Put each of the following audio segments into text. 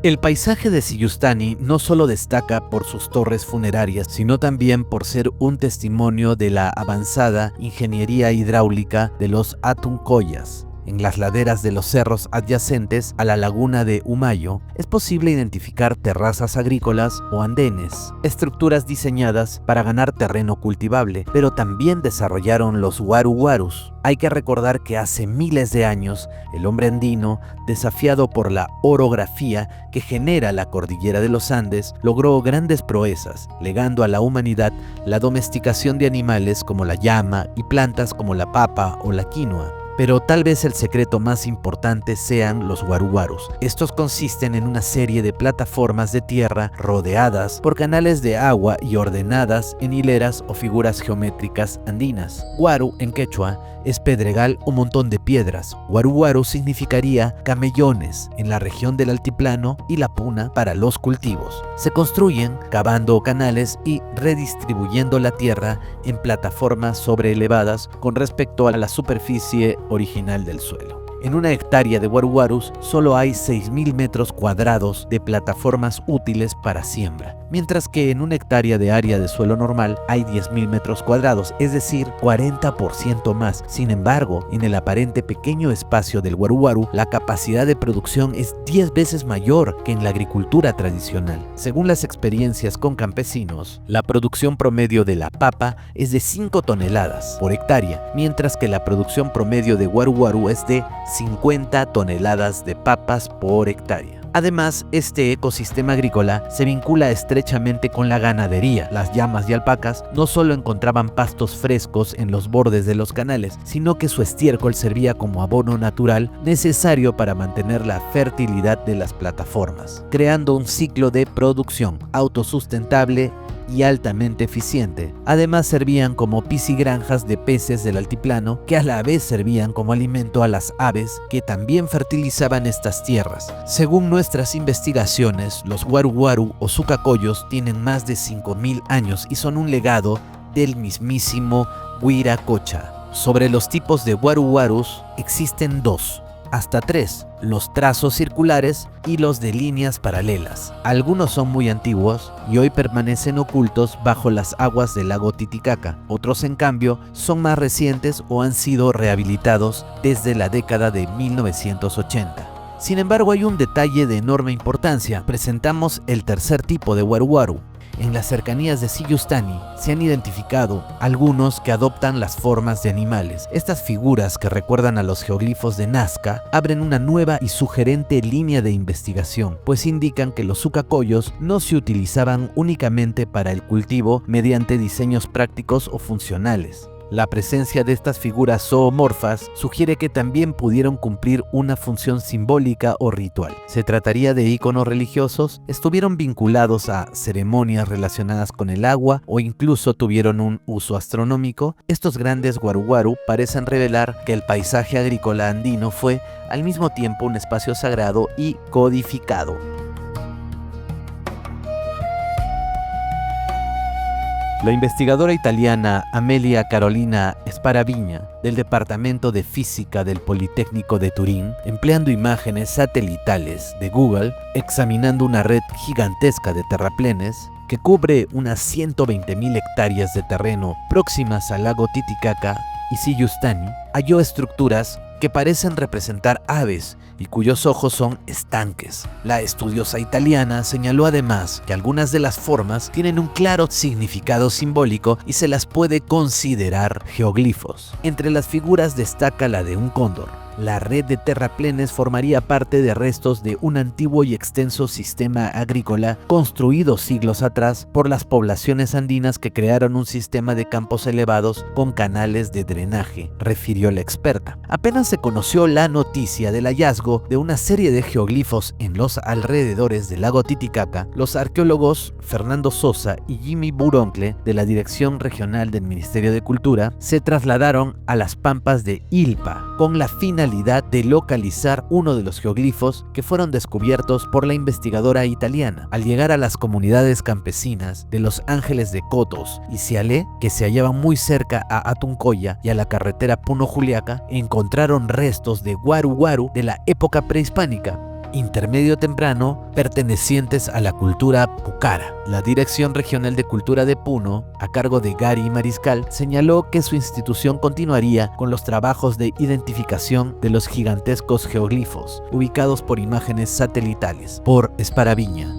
El paisaje de Siyustani no solo destaca por sus torres funerarias, sino también por ser un testimonio de la avanzada ingeniería hidráulica de los Atuncoyas. En las laderas de los cerros adyacentes a la laguna de Humayo es posible identificar terrazas agrícolas o andenes, estructuras diseñadas para ganar terreno cultivable, pero también desarrollaron los waru-warus. Hay que recordar que hace miles de años el hombre andino, desafiado por la orografía que genera la cordillera de los Andes, logró grandes proezas, legando a la humanidad la domesticación de animales como la llama y plantas como la papa o la quinoa. Pero tal vez el secreto más importante sean los waru-warus. Estos consisten en una serie de plataformas de tierra rodeadas por canales de agua y ordenadas en hileras o figuras geométricas andinas. Waru en quechua es pedregal o montón de piedras. Waru-waru significaría camellones en la región del altiplano y la puna para los cultivos. Se construyen cavando canales y redistribuyendo la tierra en plataformas sobreelevadas con respecto a la superficie original del suelo. En una hectárea de waru-warus solo hay 6.000 metros cuadrados de plataformas útiles para siembra, mientras que en una hectárea de área de suelo normal hay 10.000 metros cuadrados, es decir, 40% más. Sin embargo, en el aparente pequeño espacio del waru-waru, la capacidad de producción es 10 veces mayor que en la agricultura tradicional. Según las experiencias con campesinos, la producción promedio de la papa es de 5 toneladas por hectárea, mientras que la producción promedio de waru-waru es de 50 toneladas de papas por hectárea. Además, este ecosistema agrícola se vincula estrechamente con la ganadería. Las llamas y alpacas no solo encontraban pastos frescos en los bordes de los canales, sino que su estiércol servía como abono natural necesario para mantener la fertilidad de las plataformas, creando un ciclo de producción autosustentable y altamente eficiente. Además servían como piscigranjas de peces del altiplano que a la vez servían como alimento a las aves que también fertilizaban estas tierras. Según nuestras investigaciones, los waru-waru o sucacoyos tienen más de 5.000 años y son un legado del mismísimo Wiracocha. Sobre los tipos de waru-warus existen dos, hasta tres, los trazos circulares y los de líneas paralelas. Algunos son muy antiguos y hoy permanecen ocultos bajo las aguas del lago Titicaca. Otros, en cambio, son más recientes o han sido rehabilitados desde la década de 1980. Sin embargo, hay un detalle de enorme importancia. Presentamos el tercer tipo de waru-waru. En las cercanías de Siyustani se han identificado algunos que adoptan las formas de animales. Estas figuras, que recuerdan a los geoglifos de Nazca, abren una nueva y sugerente línea de investigación, pues indican que los sucacoyos no se utilizaban únicamente para el cultivo mediante diseños prácticos o funcionales. La presencia de estas figuras zoomorfas sugiere que también pudieron cumplir una función simbólica o ritual. Se trataría de íconos religiosos, estuvieron vinculados a ceremonias relacionadas con el agua o incluso tuvieron un uso astronómico. Estos grandes waru-waru parecen revelar que el paisaje agrícola andino fue al mismo tiempo un espacio sagrado y codificado. La investigadora italiana Amelia Carolina Sparaviña, del Departamento de Física del Politécnico de Turín, empleando imágenes satelitales de Google, examinando una red gigantesca de terraplenes que cubre unas 120.000 hectáreas de terreno próximas al lago Titicaca y Siyustani, halló estructuras que parecen representar aves y cuyos ojos son estanques. La estudiosa italiana señaló además que algunas de las formas tienen un claro significado simbólico y se las puede considerar geoglifos. Entre las figuras destaca la de un cóndor. La red de terraplenes formaría parte de restos de un antiguo y extenso sistema agrícola construido siglos atrás por las poblaciones andinas que crearon un sistema de campos elevados con canales de drenaje, refirió la experta. Apenas se conoció la noticia del hallazgo de una serie de geoglifos en los alrededores del lago Titicaca, los arqueólogos Fernando Sosa y Jimmy Buroncle, de la Dirección Regional del Ministerio de Cultura, se trasladaron a las pampas de Ilpa con la finalidad de localizar uno de los geoglifos que fueron descubiertos por la investigadora italiana. Al llegar a las comunidades campesinas de Los Ángeles de Cotos y Cialé, que se hallaban muy cerca a Atuncoya y a la carretera Puno-Juliaca, encontraron restos de waru-waru de la época prehispánica. intermedio temprano pertenecientes a la cultura Pucara. La Dirección Regional de Cultura de Puno, a cargo de Gary Mariscal, señaló que su institución continuaría con los trabajos de identificación de los gigantescos geoglifos, ubicados por imágenes satelitales, por Esparaviña.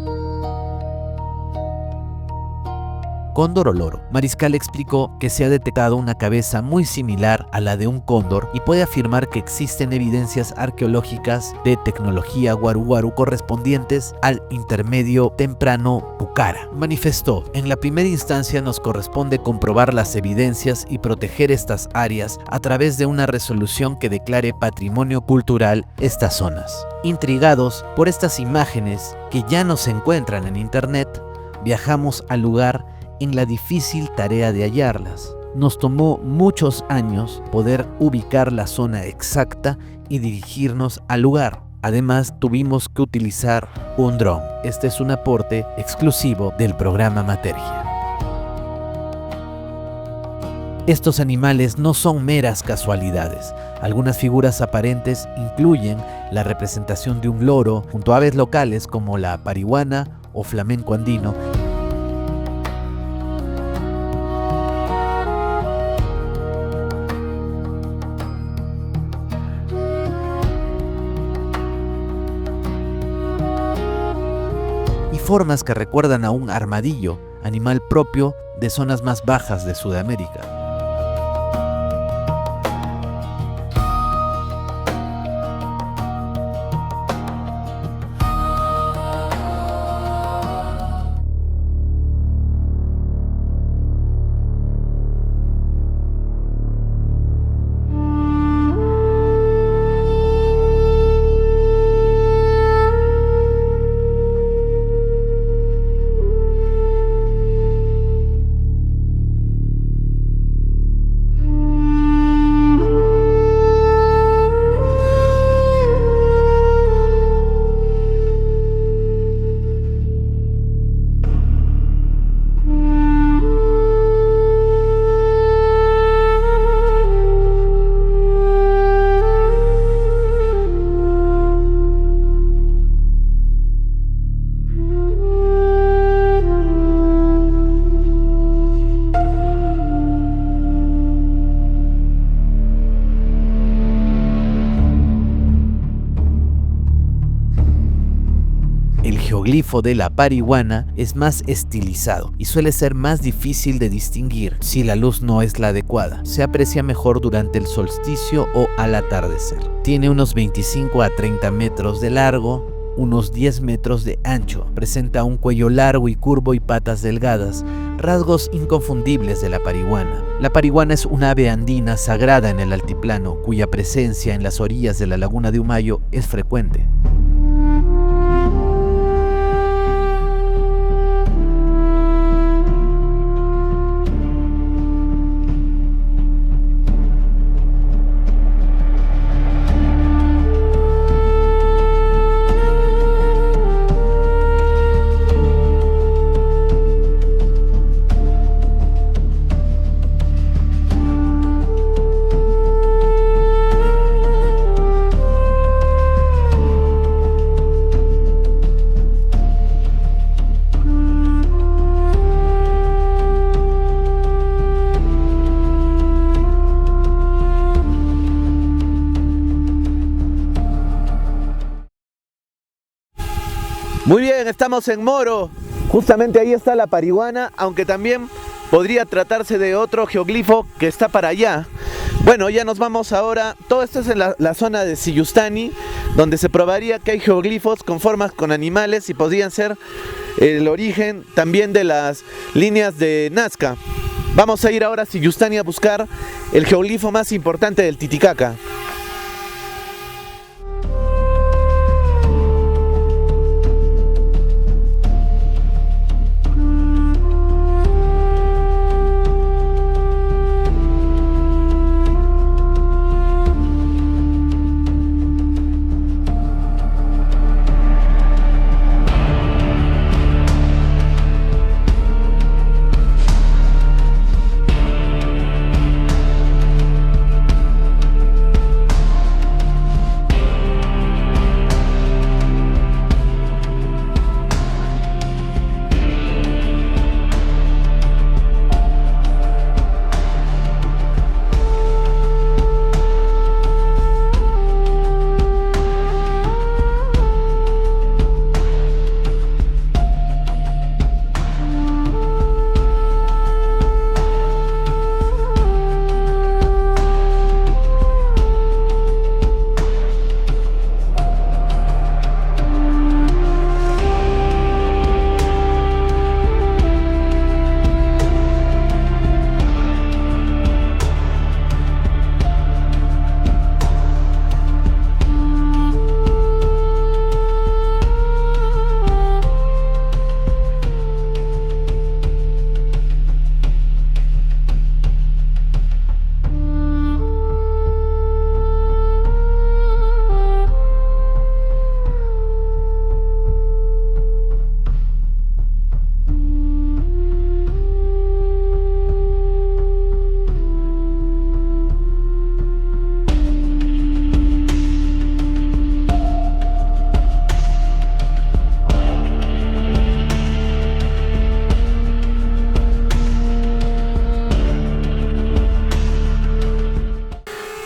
Cóndor o loro. Mariscal explicó que se ha detectado una cabeza muy similar a la de un cóndor y puede afirmar que existen evidencias arqueológicas de tecnología guaru correspondientes al intermedio temprano Pucara. Manifestó: en la primera instancia nos corresponde comprobar las evidencias y proteger estas áreas a través de una resolución que declare patrimonio cultural estas zonas. Intrigados por estas imágenes que ya no se encuentran en internet, viajamos al lugar en la difícil tarea de hallarlas. Nos tomó muchos años poder ubicar la zona exacta y dirigirnos al lugar. Además, tuvimos que utilizar un dron. Este es un aporte exclusivo del programa Matergia. Estos animales no son meras casualidades. Algunas figuras aparentes incluyen la representación de un loro junto a aves locales como la parihuana o flamenco andino, formas que recuerdan a un armadillo, animal propio de zonas más bajas de Sudamérica. El geoglifo de la parihuana es más estilizado y suele ser más difícil de distinguir si la luz no es la adecuada. Se aprecia mejor durante el solsticio o al atardecer. Tiene unos 25 a 30 metros de largo, unos 10 metros de ancho. Presenta un cuello largo y curvo y patas delgadas, rasgos inconfundibles de la parihuana. La parihuana es una ave andina sagrada en el altiplano, cuya presencia en las orillas de la laguna de Humayo es frecuente. Muy bien, estamos en Moro. Justamente ahí está la parihuana, aunque también podría tratarse de otro geoglifo que está para allá. Bueno, ya nos vamos ahora. Todo esto es en la zona de Sillustani, donde se probaría que hay geoglifos con formas con animales y podrían ser el origen también de las líneas de Nazca. Vamos a ir ahora a Sillustani a buscar el geoglifo más importante del Titicaca.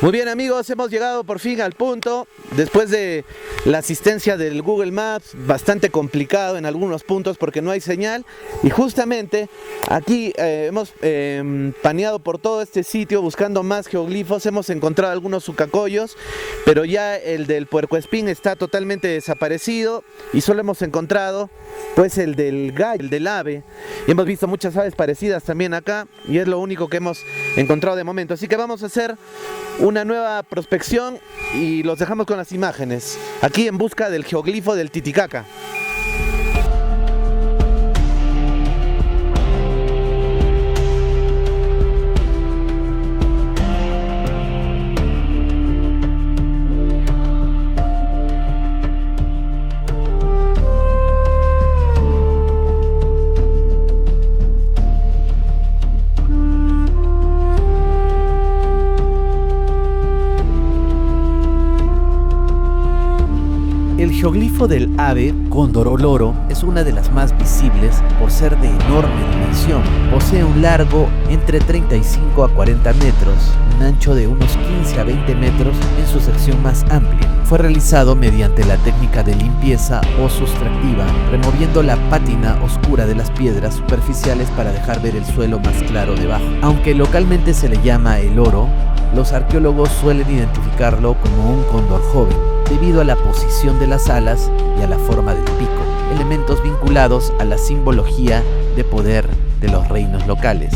Muy bien amigos, hemos llegado por fin al punto, después de la asistencia del Google Maps, bastante complicado en algunos puntos porque no hay señal, y justamente aquí hemos paneado por todo este sitio buscando más geoglifos, hemos encontrado algunos sucacoyos, pero ya el del puercoespín está totalmente desaparecido y solo hemos encontrado pues el del gallo, el del ave, y hemos visto muchas aves parecidas también acá, y es lo único que hemos encontrado de momento, así que vamos a hacer una nueva prospección y los dejamos con las imágenes, aquí en busca del geoglifo del Titicaca. El geoglifo del ave cóndor o loro es una de las más visibles por ser de enorme dimensión. Posee un largo entre 35 a 40 metros, un ancho de unos 15 a 20 metros en su sección más amplia. Fue realizado mediante la técnica de limpieza o sustractiva, removiendo la pátina oscura de las piedras superficiales para dejar ver el suelo más claro debajo. Aunque localmente se le llama el oro, los arqueólogos suelen identificarlo como un cóndor joven, debido a la posición de las alas y a la forma del pico, elementos vinculados a la simbología de poder de los reinos locales.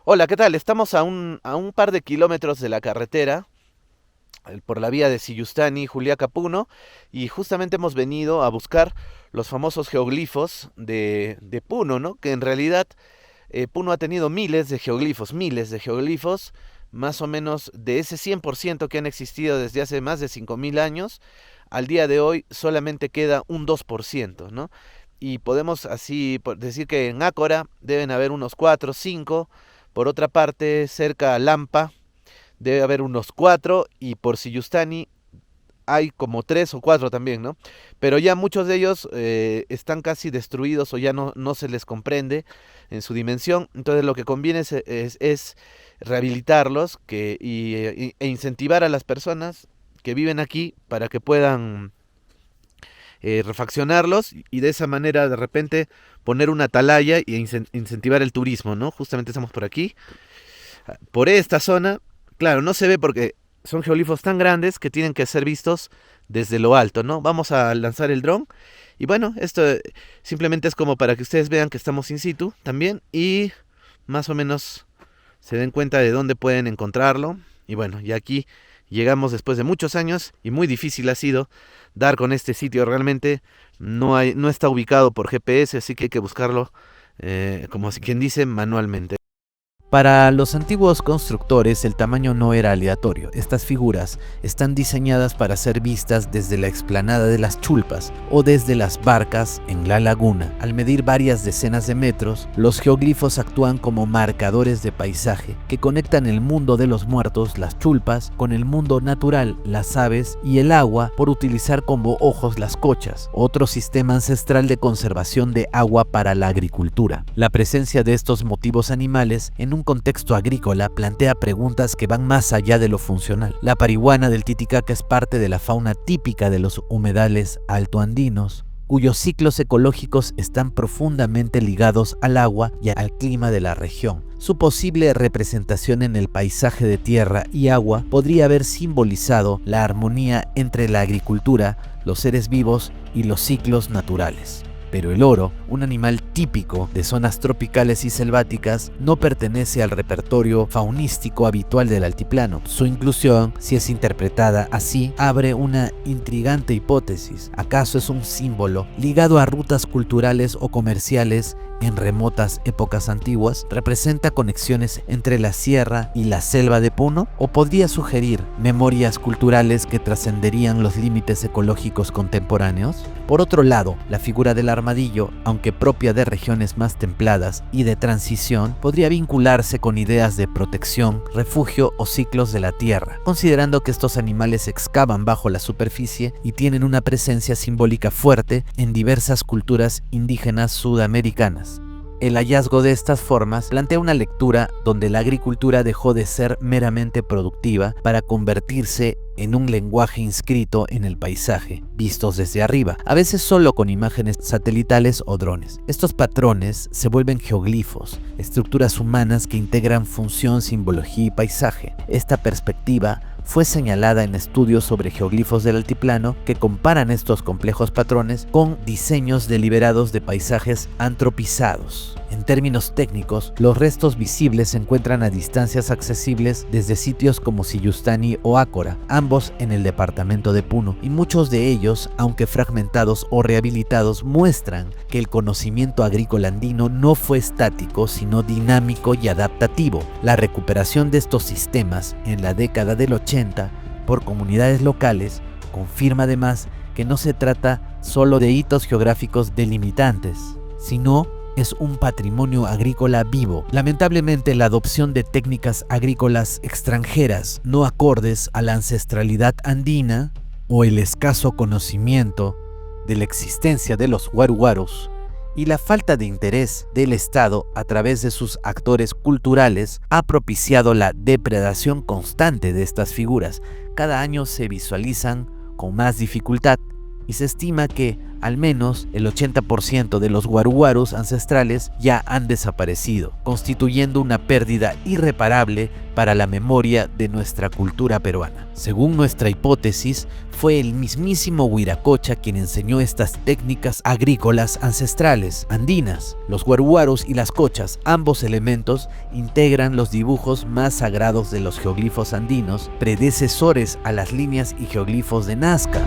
Hola, ¿qué tal? Estamos a un par de kilómetros de la carretera, por la vía de Sillustani, Juliaca, Puno, y justamente hemos venido a buscar los famosos geoglifos de Puno, ¿no? Que en realidad Puno ha tenido miles de geoglifos, más o menos de ese 100% que han existido desde hace más de 5.000 años, al día de hoy solamente queda un 2%, ¿no? Y podemos así decir que en Ácora deben haber unos 4 o 5. Por otra parte, cerca a Lampa debe haber unos 4 y por Sillustani hay como 3 o 4 también, ¿no? Pero ya muchos de ellos están casi destruidos o ya no se les comprende en su dimensión. Entonces lo que conviene es rehabilitarlos e incentivar a las personas que viven aquí para que puedan refaccionarlos y de esa manera de repente poner una atalaya y incentivar el turismo, ¿no? Justamente estamos por aquí, por esta zona. Claro, no se ve porque son geoglifos tan grandes que tienen que ser vistos desde lo alto, ¿no? Vamos a lanzar el dron y bueno, esto simplemente es como para que ustedes vean que estamos in situ también y más o menos se den cuenta de dónde pueden encontrarlo. Y bueno, y aquí llegamos después de muchos años y muy difícil ha sido dar con este sitio. Realmente no está ubicado por GPS, así que hay que buscarlo, como quien dice, manualmente. Para los antiguos constructores el tamaño no era aleatorio. Estas figuras están diseñadas para ser vistas desde la explanada de las chulpas o desde las barcas en la laguna. Al medir varias decenas de metros, los geoglifos actúan como marcadores de paisaje que conectan el mundo de los muertos, las chulpas, con el mundo natural, las aves y el agua, por utilizar como ojos las cochas, otro sistema ancestral de conservación de agua para la agricultura. La presencia de estos motivos animales en un un contexto agrícola, plantea preguntas que van más allá de lo funcional. La parihuana del Titicaca es parte de la fauna típica de los humedales altoandinos, cuyos ciclos ecológicos están profundamente ligados al agua y al clima de la región. Su posible representación en el paisaje de tierra y agua podría haber simbolizado la armonía entre la agricultura, los seres vivos y los ciclos naturales. Pero el oro, un animal típico de zonas tropicales y selváticas, no pertenece al repertorio faunístico habitual del altiplano. Su inclusión, si es interpretada así, abre una intrigante hipótesis. ¿Acaso es un símbolo ligado a rutas culturales o comerciales en remotas épocas antiguas? ¿Representa conexiones entre la sierra y la selva de Puno? ¿O podría sugerir memorias culturales que trascenderían los límites ecológicos contemporáneos? Por otro lado, la figura del armadillo, aunque propia de regiones más templadas y de transición, podría vincularse con ideas de protección, refugio o ciclos de la tierra, considerando que estos animales excavan bajo la superficie y tienen una presencia simbólica fuerte en diversas culturas indígenas sudamericanas. El hallazgo de estas formas plantea una lectura donde la agricultura dejó de ser meramente productiva para convertirse en un lenguaje inscrito en el paisaje, vistos desde arriba, a veces solo con imágenes satelitales o drones. Estos patrones se vuelven geoglifos, estructuras humanas que integran función, simbología y paisaje. Esta perspectiva fue señalada en estudios sobre geoglifos del altiplano que comparan estos complejos patrones con diseños deliberados de paisajes antropizados. En términos técnicos, los restos visibles se encuentran a distancias accesibles desde sitios como Sillustani o Ácora, ambos en el departamento de Puno, y muchos de ellos, aunque fragmentados o rehabilitados, muestran que el conocimiento agrícola andino no fue estático, sino dinámico y adaptativo. La recuperación de estos sistemas en la década del 80 por comunidades locales confirma además que no se trata solo de hitos geográficos delimitantes, sino es un patrimonio agrícola vivo. Lamentablemente, la adopción de técnicas agrícolas extranjeras no acordes a la ancestralidad andina o el escaso conocimiento de la existencia de los guaruguarus y la falta de interés del Estado a través de sus actores culturales ha propiciado la depredación constante de estas figuras. Cada año se visualizan con más dificultad y se estima que al menos el 80% de los guaruguarus ancestrales ya han desaparecido, constituyendo una pérdida irreparable para la memoria de nuestra cultura peruana. Según nuestra hipótesis, fue el mismísimo Huiracocha quien enseñó estas técnicas agrícolas ancestrales andinas. Los guaruguarus y las cochas, ambos elementos, integran los dibujos más sagrados de los geoglifos andinos, predecesores a las líneas y geoglifos de Nazca.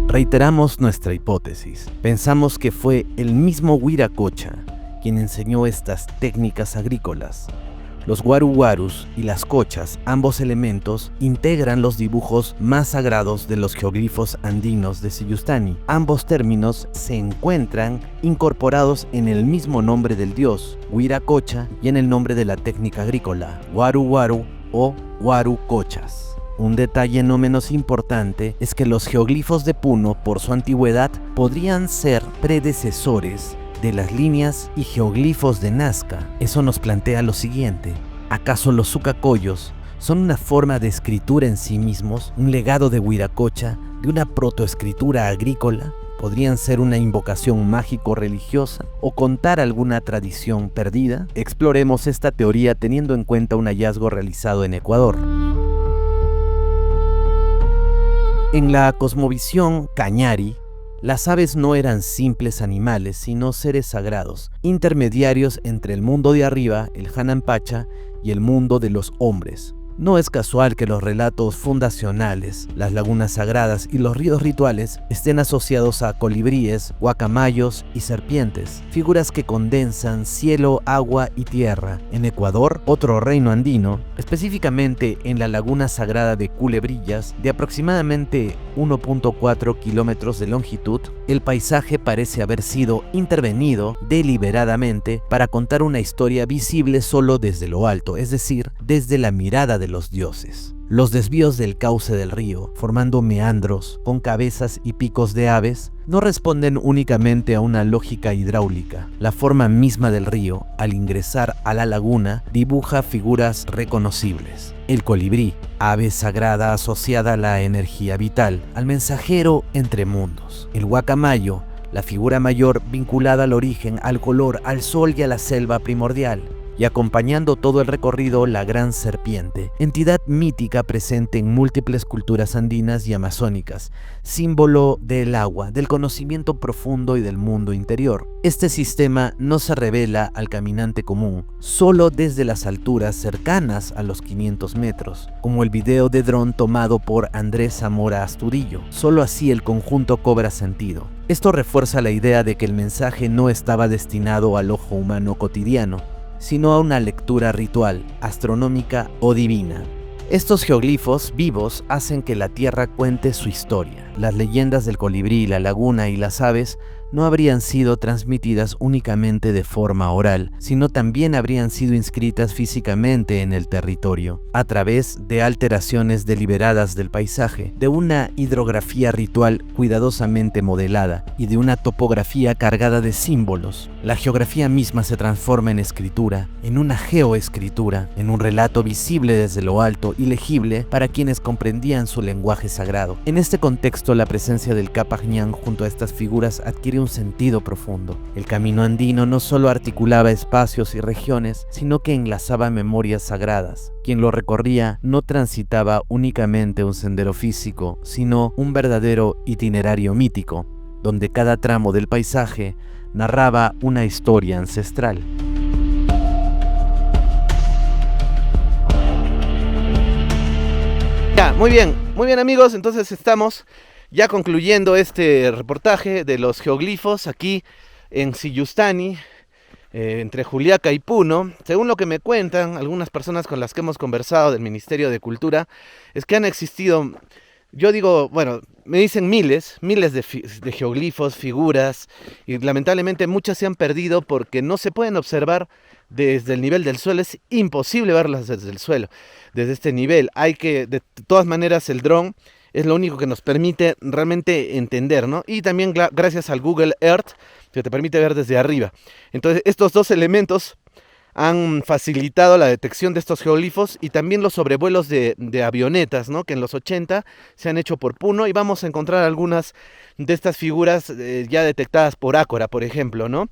Reiteramos nuestra hipótesis. Pensamos que fue el mismo Huiracocha quien enseñó estas técnicas agrícolas. Los guaruguarus y las cochas, ambos elementos, integran los dibujos más sagrados de los geoglifos andinos de Sillustani. Ambos términos se encuentran incorporados en el mismo nombre del dios, Huiracocha, y en el nombre de la técnica agrícola, guaruguaru o guarucochas. Un detalle no menos importante es que los geoglifos de Puno, por su antigüedad, podrían ser predecesores de las líneas y geoglifos de Nazca. Eso nos plantea lo siguiente: ¿acaso los sucacoyos son una forma de escritura en sí mismos, un legado de Huiracocha, de una protoescritura agrícola? ¿Podrían ser una invocación mágico-religiosa o contar alguna tradición perdida? Exploremos esta teoría teniendo en cuenta un hallazgo realizado en Ecuador. En la cosmovisión Cañari, las aves no eran simples animales, sino seres sagrados, intermediarios entre el mundo de arriba, el Hanan Pacha, y el mundo de los hombres. No es casual que los relatos fundacionales, las lagunas sagradas y los ríos rituales estén asociados a colibríes, guacamayos y serpientes, figuras que condensan cielo, agua y tierra. En Ecuador, otro reino andino, específicamente en la laguna sagrada de Culebrillas, de aproximadamente 1.4 kilómetros de longitud, el paisaje parece haber sido intervenido deliberadamente para contar una historia visible solo desde lo alto, es decir, desde la mirada de los dioses. Los desvíos del cauce del río, formando meandros con cabezas y picos de aves, no responden únicamente a una lógica hidráulica. La forma misma del río, al ingresar a la laguna, dibuja figuras reconocibles. El colibrí, ave sagrada asociada a la energía vital, al mensajero entre mundos. El guacamayo, la figura mayor vinculada al origen, al color, al sol y a la selva primordial. Y acompañando todo el recorrido, la gran serpiente, entidad mítica presente en múltiples culturas andinas y amazónicas, símbolo del agua, del conocimiento profundo y del mundo interior. Este sistema no se revela al caminante común, solo desde las alturas cercanas a los 500 metros, como el video de dron tomado por Andrés Zamora Asturillo. Solo así el conjunto cobra sentido. Esto refuerza la idea de que el mensaje no estaba destinado al ojo humano cotidiano, sino a una lectura ritual, astronómica o divina. Estos geoglifos vivos hacen que la Tierra cuente su historia. Las leyendas del colibrí, la laguna y las aves no habrían sido transmitidas únicamente de forma oral, sino también habrían sido inscritas físicamente en el territorio, a través de alteraciones deliberadas del paisaje, de una hidrografía ritual cuidadosamente modelada y de una topografía cargada de símbolos. La geografía misma se transforma en escritura, en una geoescritura, en un relato visible desde lo alto y legible para quienes comprendían su lenguaje sagrado. En este contexto, la presencia del Capac Ñan junto a estas figuras adquiere un sentido profundo. El camino andino no solo articulaba espacios y regiones, sino que enlazaba memorias sagradas. Quien lo recorría no transitaba únicamente un sendero físico, sino un verdadero itinerario mítico, donde cada tramo del paisaje narraba una historia ancestral. Ya, muy bien amigos, entonces estamos ya concluyendo este reportaje de los geoglifos aquí en Sillustani, entre Juliaca y Puno. Según lo que me cuentan algunas personas con las que hemos conversado del Ministerio de Cultura, es que han existido, yo digo, bueno, me dicen miles de geoglifos, figuras, y lamentablemente muchas se han perdido porque no se pueden observar desde el nivel del suelo. Es imposible verlas desde el suelo, desde este nivel. Hay que, de todas maneras, el dron es lo único que nos permite realmente entender, ¿no? Y también gracias al Google Earth, que te permite ver desde arriba. Entonces, estos dos elementos han facilitado la detección de estos geoglifos y también los sobrevuelos de avionetas, ¿no? Que en los 80 se han hecho por Puno, y vamos a encontrar algunas de estas figuras ya detectadas por Ácora, por ejemplo, ¿no?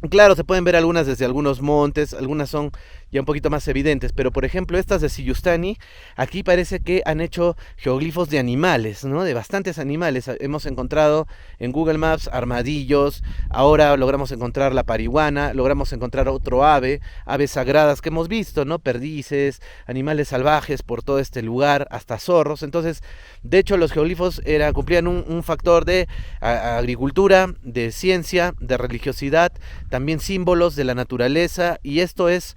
Claro, se pueden ver algunas desde algunos montes, algunas son ya un poquito más evidentes, pero por ejemplo estas de Sillustani, aquí parece que han hecho geoglifos de animales, ¿no? De bastantes animales. Hemos encontrado en Google Maps armadillos, ahora logramos encontrar la parihuana, logramos encontrar otro ave, aves sagradas que hemos visto, ¿no? Perdices, animales salvajes por todo este lugar, hasta zorros. Entonces, de hecho, los geoglifos cumplían un factor de agricultura, de ciencia, de religiosidad, también símbolos de la naturaleza, y esto es,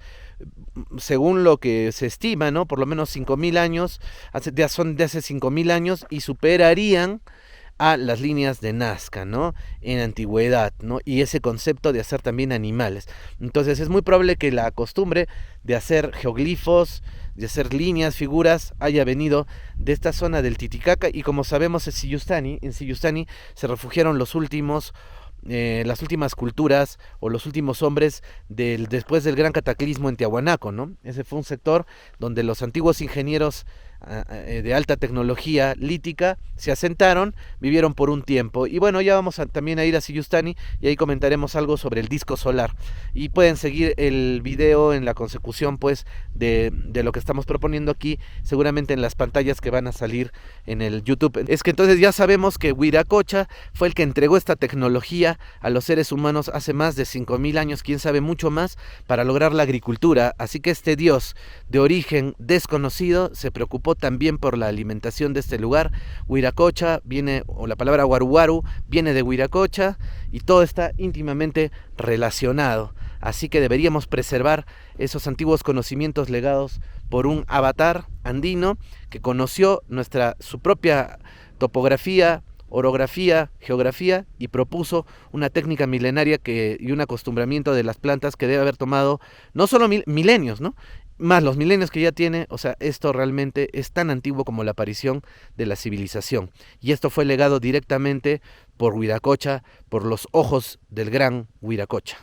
según lo que se estima, ¿no? Por lo menos 5.000 años, son de hace 5.000 años, y superarían a las líneas de Nazca, ¿no? En antigüedad, ¿no? Y ese concepto de hacer también animales. Entonces es muy probable que la costumbre de hacer geoglifos, de hacer líneas, figuras, haya venido de esta zona del Titicaca, y como sabemos en Sillustani se refugiaron las últimas culturas o los últimos hombres después del gran cataclismo en Tiahuanaco, ¿no? Ese fue un sector donde los antiguos ingenieros de alta tecnología lítica se asentaron, vivieron por un tiempo. Y bueno, ya vamos también a ir a Siyustani y ahí comentaremos algo sobre el disco solar. Y pueden seguir el video en la consecución pues de lo que estamos proponiendo aquí, seguramente en las pantallas que van a salir en el YouTube. Es que entonces ya sabemos que Wiracocha fue el que entregó esta tecnología a los seres humanos hace más de 5000 años, quién sabe mucho más, para lograr la agricultura. Así que este dios de origen desconocido se preocupó también por la alimentación de este lugar. Wiracocha viene, o la palabra Waru viene de Wiracocha, y todo está íntimamente relacionado. Así que deberíamos preservar esos antiguos conocimientos legados por un avatar andino que conoció su propia topografía, orografía, geografía, y propuso una técnica milenaria y un acostumbramiento de las plantas que debe haber tomado no solo milenios, ¿no?, más los milenios que ya tiene. O sea, esto realmente es tan antiguo como la aparición de la civilización. Y esto fue legado directamente por Wiracocha, por los ojos del gran Wiracocha.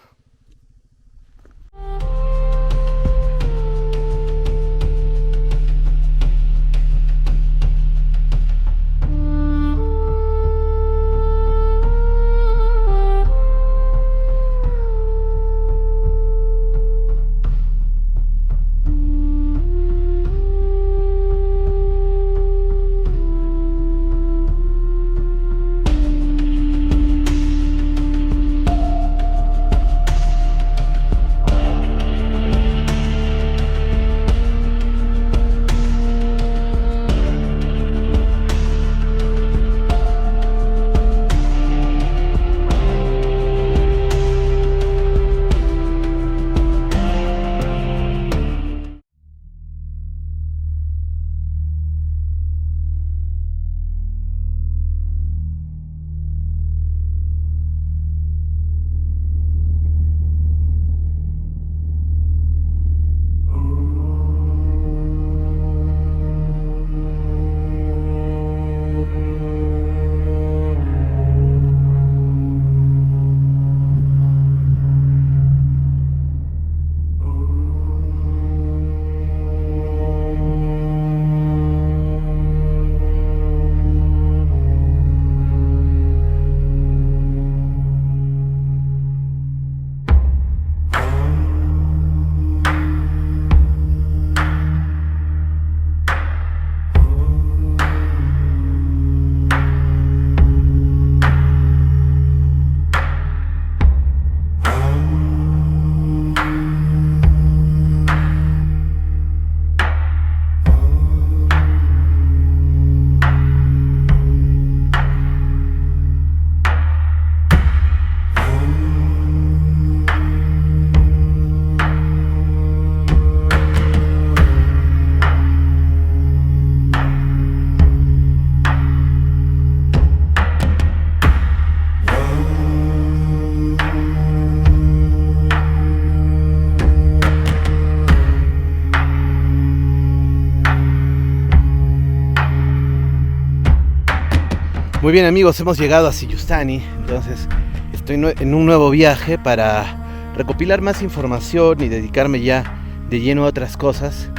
Muy bien, amigos, hemos llegado a Siyustani. Entonces estoy en un nuevo viaje para recopilar más información y dedicarme ya de lleno a otras cosas.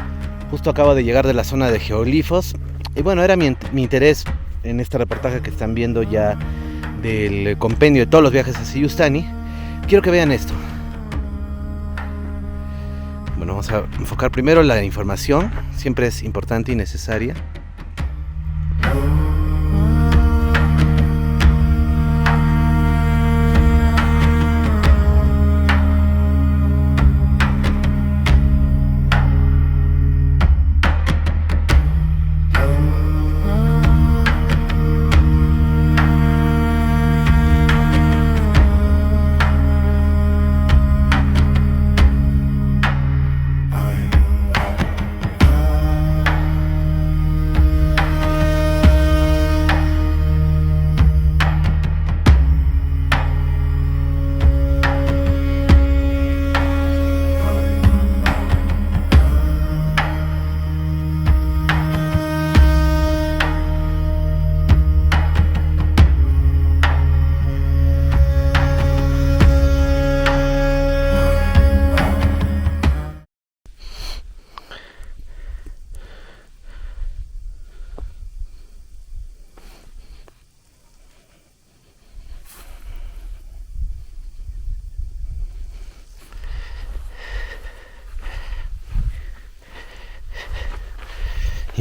Justo acabo de llegar de la zona de geoglifos y bueno, era mi interés en este reportaje que están viendo ya del compendio de todos los viajes a Siyustani. Quiero que vean esto. Bueno, vamos a enfocar primero la información, siempre es importante y necesaria.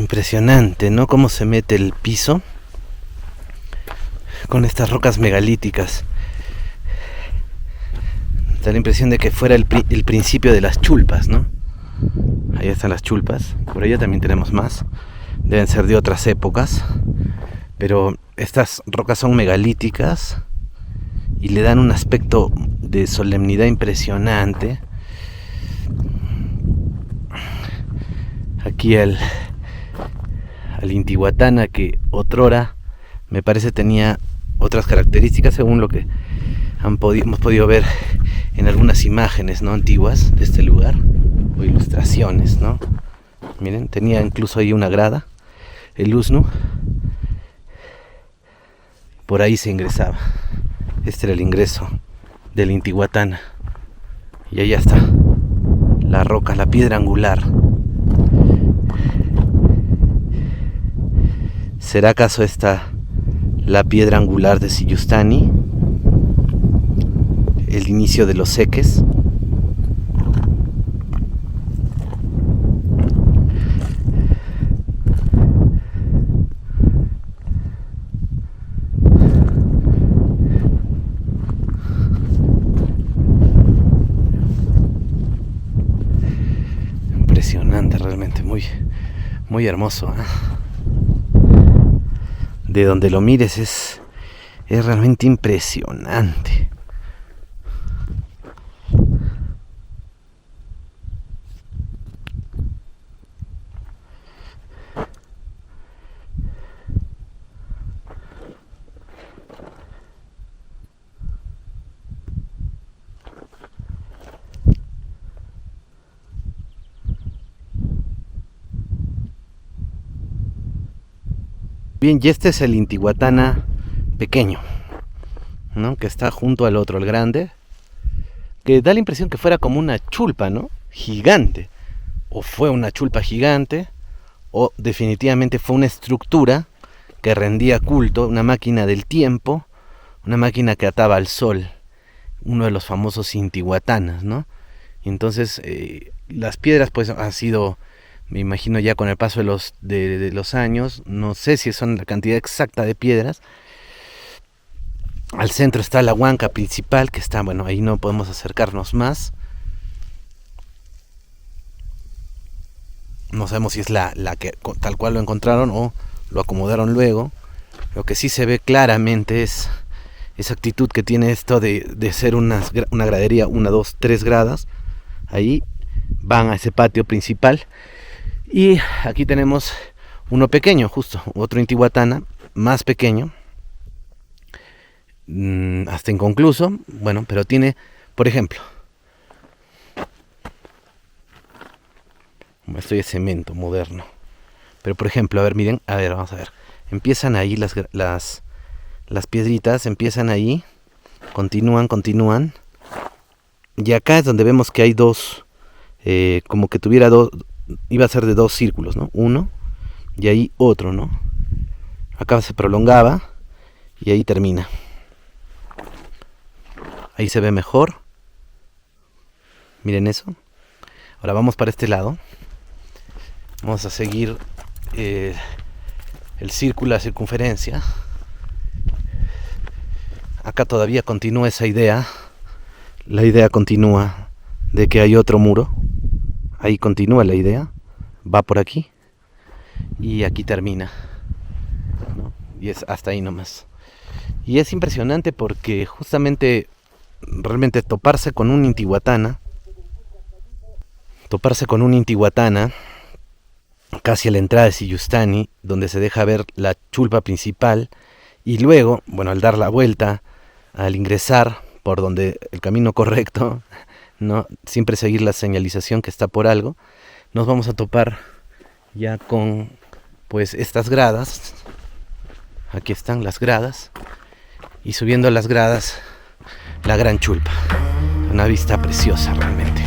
Impresionante, ¿no? Cómo se mete el piso con estas rocas megalíticas. Da la impresión de que fuera el principio de las chulpas, ¿no? Ahí están las chulpas. Por allá también tenemos más. Deben ser de otras épocas. Pero estas rocas son megalíticas y le dan un aspecto de solemnidad impresionante. Aquí al Intihuatana, que otrora me parece tenía otras características según lo que hemos podido ver en algunas imágenes, ¿no?, antiguas de este lugar, o ilustraciones, ¿no? Miren, tenía incluso ahí una grada, el Usnu. Por ahí se ingresaba. Este era el ingreso del Intihuatana. Y allá está la roca, la piedra angular. ¿Será acaso esta la piedra angular de Siyustani? El inicio de los seques. Impresionante, realmente muy hermoso, ¿eh? De donde lo mires es realmente impresionante. Bien, y este es el Intihuatana pequeño, ¿no?, que está junto al otro, el grande, que da la impresión que fuera como una chulpa, ¿no?, gigante. O fue una chulpa gigante, o definitivamente fue una estructura que rendía culto, una máquina del tiempo, una máquina que ataba al sol, uno de los famosos Intihuatanas, ¿no? Y entonces las piedras pues han sido, me imagino ya con el paso de los años, no sé si son la cantidad exacta de piedras. Al centro está la huanca principal, que está, bueno, ahí no podemos acercarnos más. No sabemos si es la que tal cual lo encontraron o lo acomodaron luego. Lo que sí se ve claramente es esa actitud que tiene esto de ser una gradería, 1, 2, 3 gradas. Ahí van a ese patio principal. Y aquí tenemos uno pequeño, justo, otro Intihuatana, más pequeño, hasta inconcluso, bueno, pero tiene, por ejemplo, esto es cemento moderno, pero por ejemplo, a ver, miren, a ver, vamos a ver, empiezan ahí las piedritas, empiezan ahí, continúan, y acá es donde vemos que hay dos, como que tuviera dos, iba a ser de 2 círculos, ¿no? Uno y ahí otro, ¿no? Acá se prolongaba y ahí termina. Ahí se ve mejor. Miren eso. Ahora vamos para este lado. Vamos a seguir el círculo, la circunferencia. Acá todavía continúa esa idea. La idea continúa de que hay otro muro. Ahí continúa la idea, va por aquí y aquí termina, ¿no? Y es hasta ahí nomás. Y es impresionante porque justamente, realmente toparse con un Intihuatana, casi a la entrada de Siyustani, donde se deja ver la chulpa principal, y luego, bueno, al dar la vuelta, al ingresar por donde el camino correcto, ¿no?, siempre seguir la señalización que está por algo, nos vamos a topar ya con pues estas gradas. Aquí están las gradas, y subiendo las gradas la gran chulpa, una vista preciosa realmente.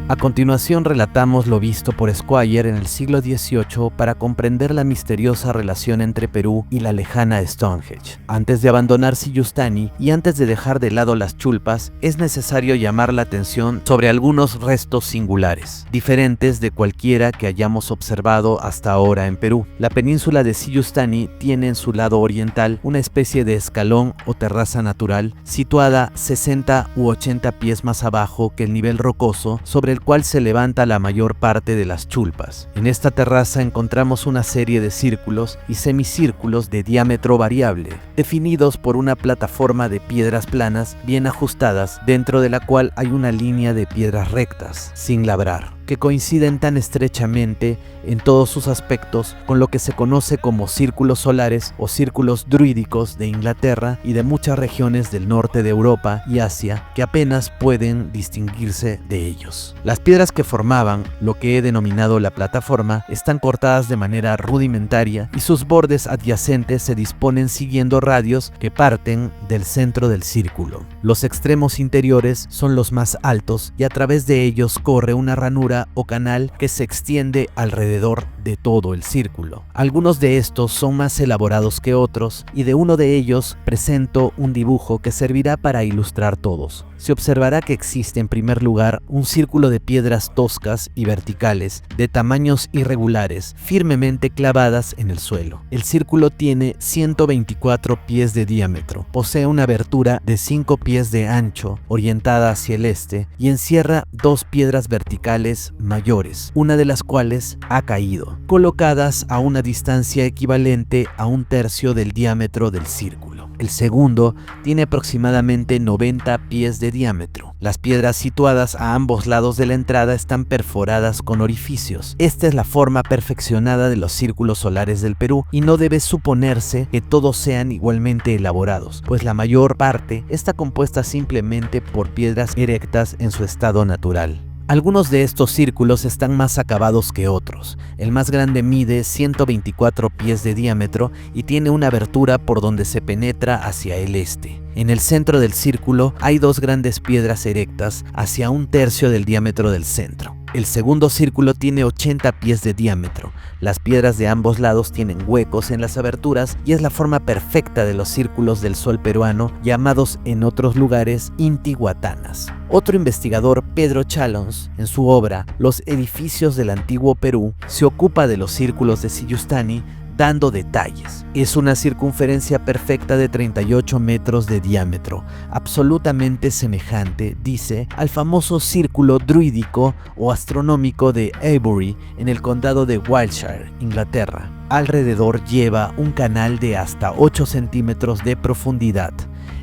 A continuación relatamos lo visto por Squire en el siglo XVIII para comprender la misteriosa relación entre Perú y la lejana Stonehenge. Antes de abandonar Siyustani y antes de dejar de lado las chulpas, es necesario llamar la atención sobre algunos restos singulares, diferentes de cualquiera que hayamos observado hasta ahora en Perú. La península de Siyustani tiene en su lado oriental una especie de escalón o terraza natural situada 60 u 80 pies más abajo que el nivel rocoso sobre el cual se levanta la mayor parte de las chulpas. En esta terraza encontramos una serie de círculos y semicírculos de diámetro variable, definidos por una plataforma de piedras planas bien ajustadas, dentro de la cual hay una línea de piedras rectas, sin labrar, que coinciden tan estrechamente en todos sus aspectos con lo que se conoce como círculos solares o círculos druídicos de Inglaterra y de muchas regiones del norte de Europa y Asia que apenas pueden distinguirse de ellos. Las piedras que formaban lo que he denominado la plataforma están cortadas de manera rudimentaria y sus bordes adyacentes se disponen siguiendo radios que parten del centro del círculo. Los extremos interiores son los más altos y a través de ellos corre una ranura o canal que se extiende alrededor de todo el círculo. Algunos de estos son más elaborados que otros y de uno de ellos presento un dibujo que servirá para ilustrar todos. Se observará que existe en primer lugar un círculo de piedras toscas y verticales de tamaños irregulares, firmemente clavadas en el suelo. El círculo tiene 124 pies de diámetro, posee una abertura de 5 pies de ancho orientada hacia el este y encierra dos piedras verticales mayores, una de las cuales ha caído, colocadas a una distancia equivalente a un tercio del diámetro del círculo. El segundo tiene aproximadamente 90 pies de diámetro. Las piedras situadas a ambos lados de la entrada están perforadas con orificios. Esta es la forma perfeccionada de los círculos solares del Perú y no debe suponerse que todos sean igualmente elaborados, pues la mayor parte está compuesta simplemente por piedras erectas en su estado natural. Algunos de estos círculos están más acabados que otros. El más grande mide 124 pies de diámetro y tiene una abertura por donde se penetra hacia el este. En el centro del círculo hay dos grandes piedras erectas hacia un tercio del diámetro del centro. El segundo círculo tiene 80 pies de diámetro. Las piedras de ambos lados tienen huecos en las aberturas y es la forma perfecta de los círculos del sol peruano, llamados en otros lugares intihuatanas. Otro investigador, Pedro Chalons, en su obra Los edificios del antiguo Perú, se ocupa de los círculos de Siyustani, dando detalles. Es una circunferencia perfecta de 38 metros de diámetro, absolutamente semejante, dice, al famoso círculo druídico o astronómico de Avebury en el condado de Wiltshire, Inglaterra. Alrededor lleva un canal de hasta 8 centímetros de profundidad.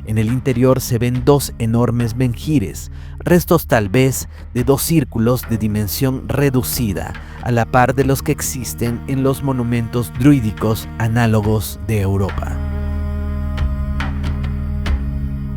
En el interior se ven dos enormes menhires, restos tal vez de dos círculos de dimensión reducida, a la par de los que existen en los monumentos druídicos análogos de Europa.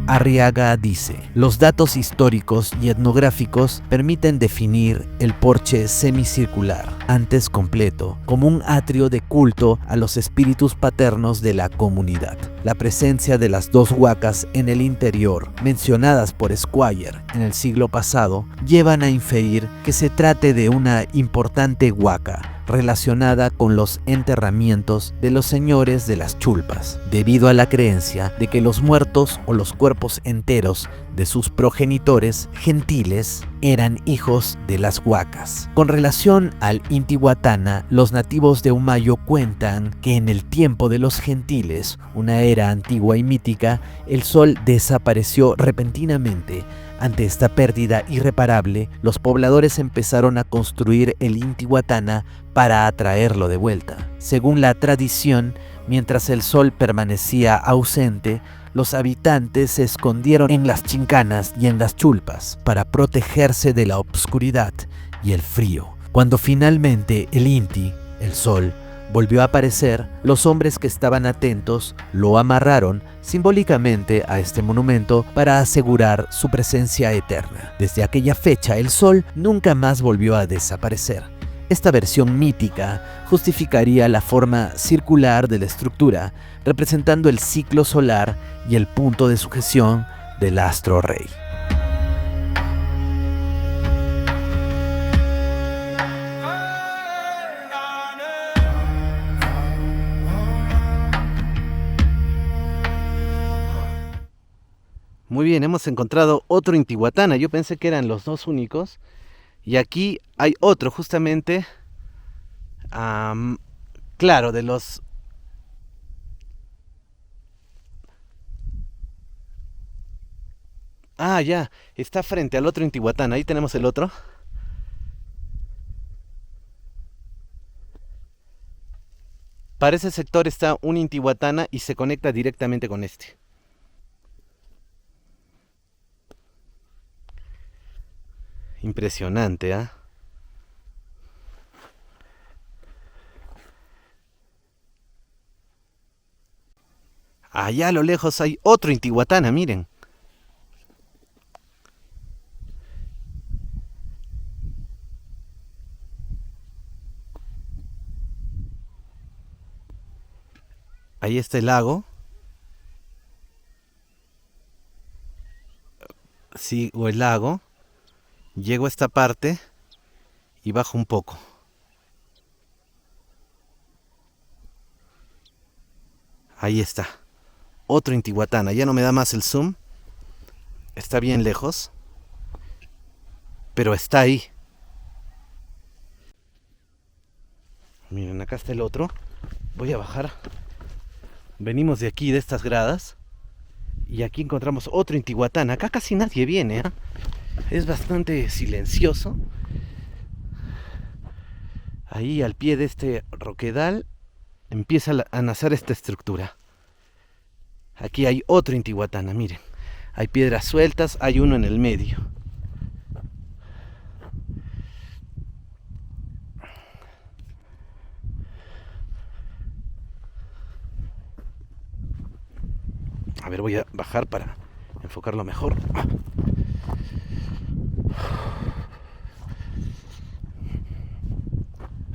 Arriaga dice: los datos históricos y etnográficos permiten definir el porche semicircular, antes completo, como un atrio de culto a los espíritus paternos de la comunidad. La presencia de las dos huacas en el interior, mencionadas por Squire en el siglo pasado, llevan a inferir que se trate de una importante huaca relacionada con los enterramientos de los señores de las chulpas, debido a la creencia de que los muertos o los cuerpos enteros de sus progenitores gentiles eran hijos de las huacas. Con relación al Intihuatana, los nativos de Humayo cuentan que en el tiempo de los gentiles, una era antigua y mítica, el sol desapareció repentinamente. Ante esta pérdida irreparable, los pobladores empezaron a construir el Intihuatana para atraerlo de vuelta. Según la tradición, mientras el sol permanecía ausente, los habitantes se escondieron en las chincanas y en las chulpas para protegerse de la obscuridad y el frío. Cuando finalmente el Inti, el sol, volvió a aparecer, los hombres que estaban atentos lo amarraron simbólicamente a este monumento para asegurar su presencia eterna. Desde aquella fecha, el sol nunca más volvió a desaparecer. Esta versión mítica justificaría la forma circular de la estructura, representando el ciclo solar y el punto de sujeción del astro rey. Muy bien, hemos encontrado otro Intihuatana. Yo pensé que eran los dos únicos. Y aquí hay otro, justamente. Claro, de los... Ah, ya, está frente al otro Intihuatana. Ahí tenemos el otro. Para ese sector está un Intihuatana y se conecta directamente con este. Impresionante, ¿ah? Allá a lo lejos hay otro Intihuatana, miren. Ahí está el lago. Sigo el lago. Llego a esta parte y bajo un poco. Ahí está. Otro Intihuatana. Ya no me da más el zoom. Está bien lejos. Pero está ahí. Miren, acá está el otro. Voy a bajar. Venimos de aquí, de estas gradas. Y aquí encontramos otro Intihuatana. Acá casi nadie viene, ¿eh? Es bastante silencioso. Ahí al pie de este roquedal empieza a nacer esta estructura. Aquí hay otro Intihuatana, miren. Hay piedras sueltas, hay uno en el medio. A ver, voy a bajar para enfocarlo mejor.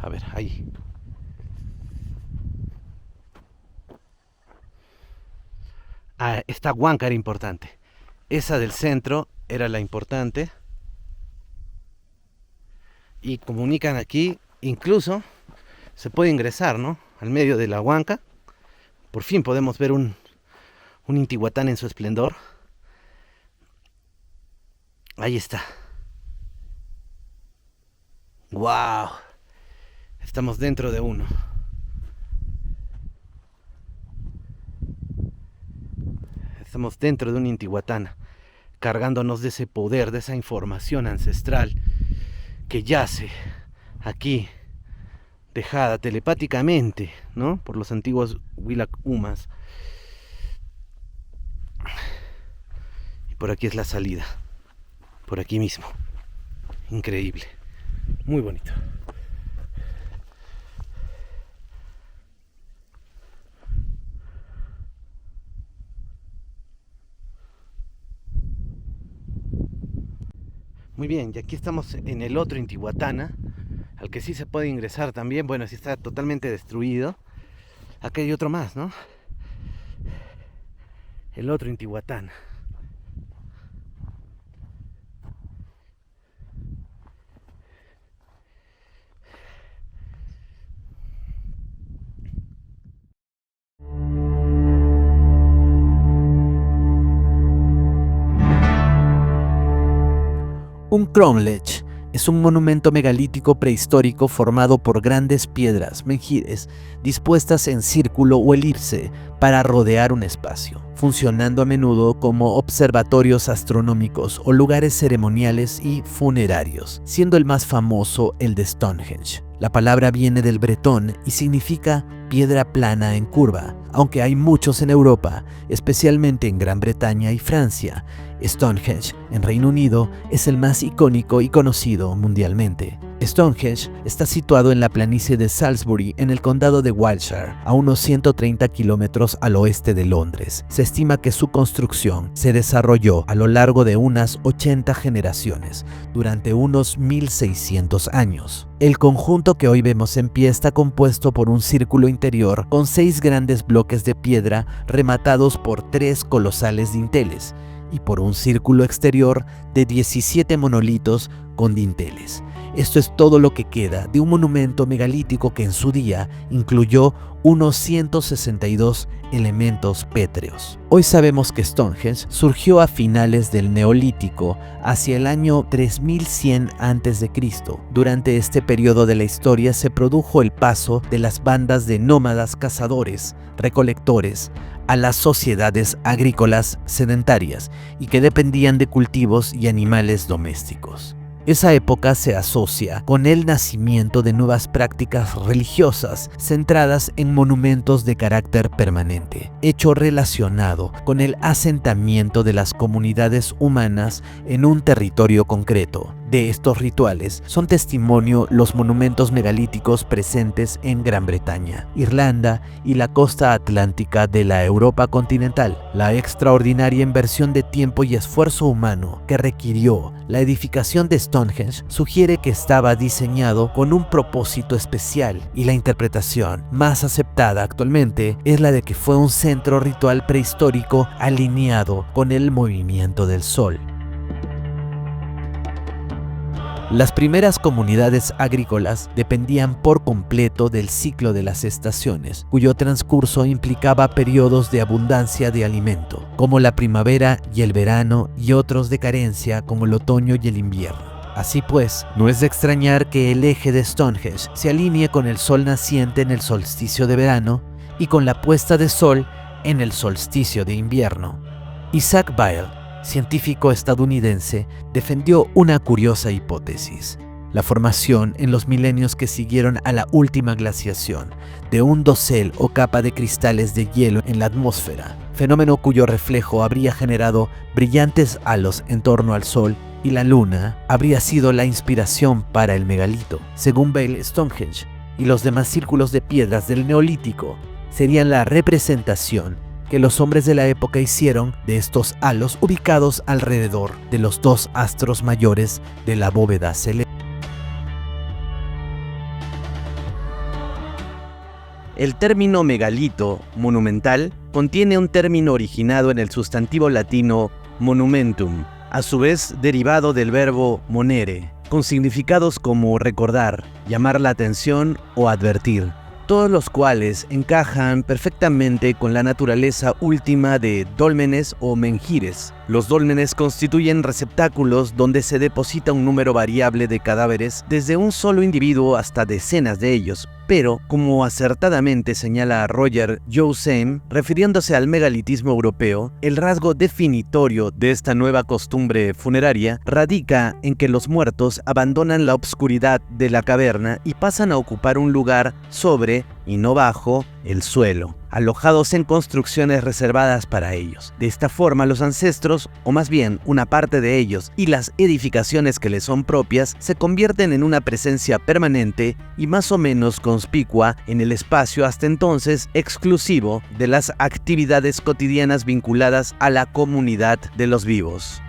A ver, ahí. Esta huanca era importante. Esa del centro era la importante. Y comunican aquí, incluso se puede ingresar, ¿no? Al medio de la huanca. Por fin podemos ver un Intihuatana en su esplendor. Ahí está. ¡Wow! Estamos dentro de uno. Estamos dentro de un Intihuatana, cargándonos de ese poder, de esa información ancestral que yace aquí, dejada telepáticamente, ¿no? Por los antiguos Willac Humas. Y por aquí es la salida. Por aquí mismo. Increíble. Muy bonito. Muy bien, y aquí estamos en el otro Intihuatana, al que sí se puede ingresar también. Bueno, sí está totalmente destruido. Acá hay otro más, ¿no? El otro Intihuatana. Un cromlech es un monumento megalítico prehistórico formado por grandes piedras, menhires, dispuestas en círculo o elipse para rodear un espacio, funcionando a menudo como observatorios astronómicos o lugares ceremoniales y funerarios, siendo el más famoso el de Stonehenge. La palabra viene del bretón y significa piedra plana en curva, aunque hay muchos en Europa, especialmente en Gran Bretaña y Francia. Stonehenge, en Reino Unido, es el más icónico y conocido mundialmente. Stonehenge está situado en la planicie de Salisbury, en el condado de Wiltshire, a unos 130 kilómetros al oeste de Londres. Se estima que su construcción se desarrolló a lo largo de unas 80 generaciones, durante unos 1600 años. El conjunto que hoy vemos en pie está compuesto por un círculo interior con 6 grandes bloques de piedra rematados por 3 colosales dinteles, y por un círculo exterior de 17 monolitos con dinteles. Esto es todo lo que queda de un monumento megalítico que en su día incluyó unos 162 elementos pétreos. Hoy sabemos que Stonehenge surgió a finales del Neolítico, hacia el año 3100 a.C. Durante este periodo de la historia se produjo el paso de las bandas de nómadas cazadores, recolectores, a las sociedades agrícolas sedentarias y que dependían de cultivos y animales domésticos. Esa época se asocia con el nacimiento de nuevas prácticas religiosas centradas en monumentos de carácter permanente, hecho relacionado con el asentamiento de las comunidades humanas en un territorio concreto. De estos rituales son testimonio los monumentos megalíticos presentes en Gran Bretaña, Irlanda y la costa atlántica de la Europa continental. La extraordinaria inversión de tiempo y esfuerzo humano que requirió la edificación de Stonehenge sugiere que estaba diseñado con un propósito especial, y la interpretación más aceptada actualmente es la de que fue un centro ritual prehistórico alineado con el movimiento del Sol. Las primeras comunidades agrícolas dependían por completo del ciclo de las estaciones, cuyo transcurso implicaba periodos de abundancia de alimento, como la primavera y el verano, y otros de carencia, como el otoño y el invierno. Así pues, no es de extrañar que el eje de Stonehenge se alinee con el sol naciente en el solsticio de verano y con la puesta de sol en el solsticio de invierno. Isaac Bayes, científico estadounidense, defendió una curiosa hipótesis: la formación en los milenios que siguieron a la última glaciación de un dosel o capa de cristales de hielo en la atmósfera, fenómeno cuyo reflejo habría generado brillantes halos en torno al Sol y la Luna, habría sido la inspiración para el megalito. Según Bale, Stonehenge y los demás círculos de piedras del Neolítico serían la representación que los hombres de la época hicieron de estos halos ubicados alrededor de los dos astros mayores de la bóveda celeste. El término megalito, monumental, contiene un término originado en el sustantivo latino monumentum, a su vez derivado del verbo monere, con significados como recordar, llamar la atención o advertir, todos los cuales encajan perfectamente con la naturaleza última de dólmenes o menhires. Los dólmenes constituyen receptáculos donde se deposita un número variable de cadáveres, desde un solo individuo hasta decenas de ellos, pero, como acertadamente señala Roger Joussem, refiriéndose al megalitismo europeo, el rasgo definitorio de esta nueva costumbre funeraria radica en que los muertos abandonan la obscuridad de la caverna y pasan a ocupar un lugar sobre, y no bajo, el suelo, alojados en construcciones reservadas para ellos. De esta forma, los ancestros, o más bien una parte de ellos, y las edificaciones que les son propias, se convierten en una presencia permanente y más o menos conspicua en el espacio hasta entonces exclusivo de las actividades cotidianas vinculadas a la comunidad de los vivos.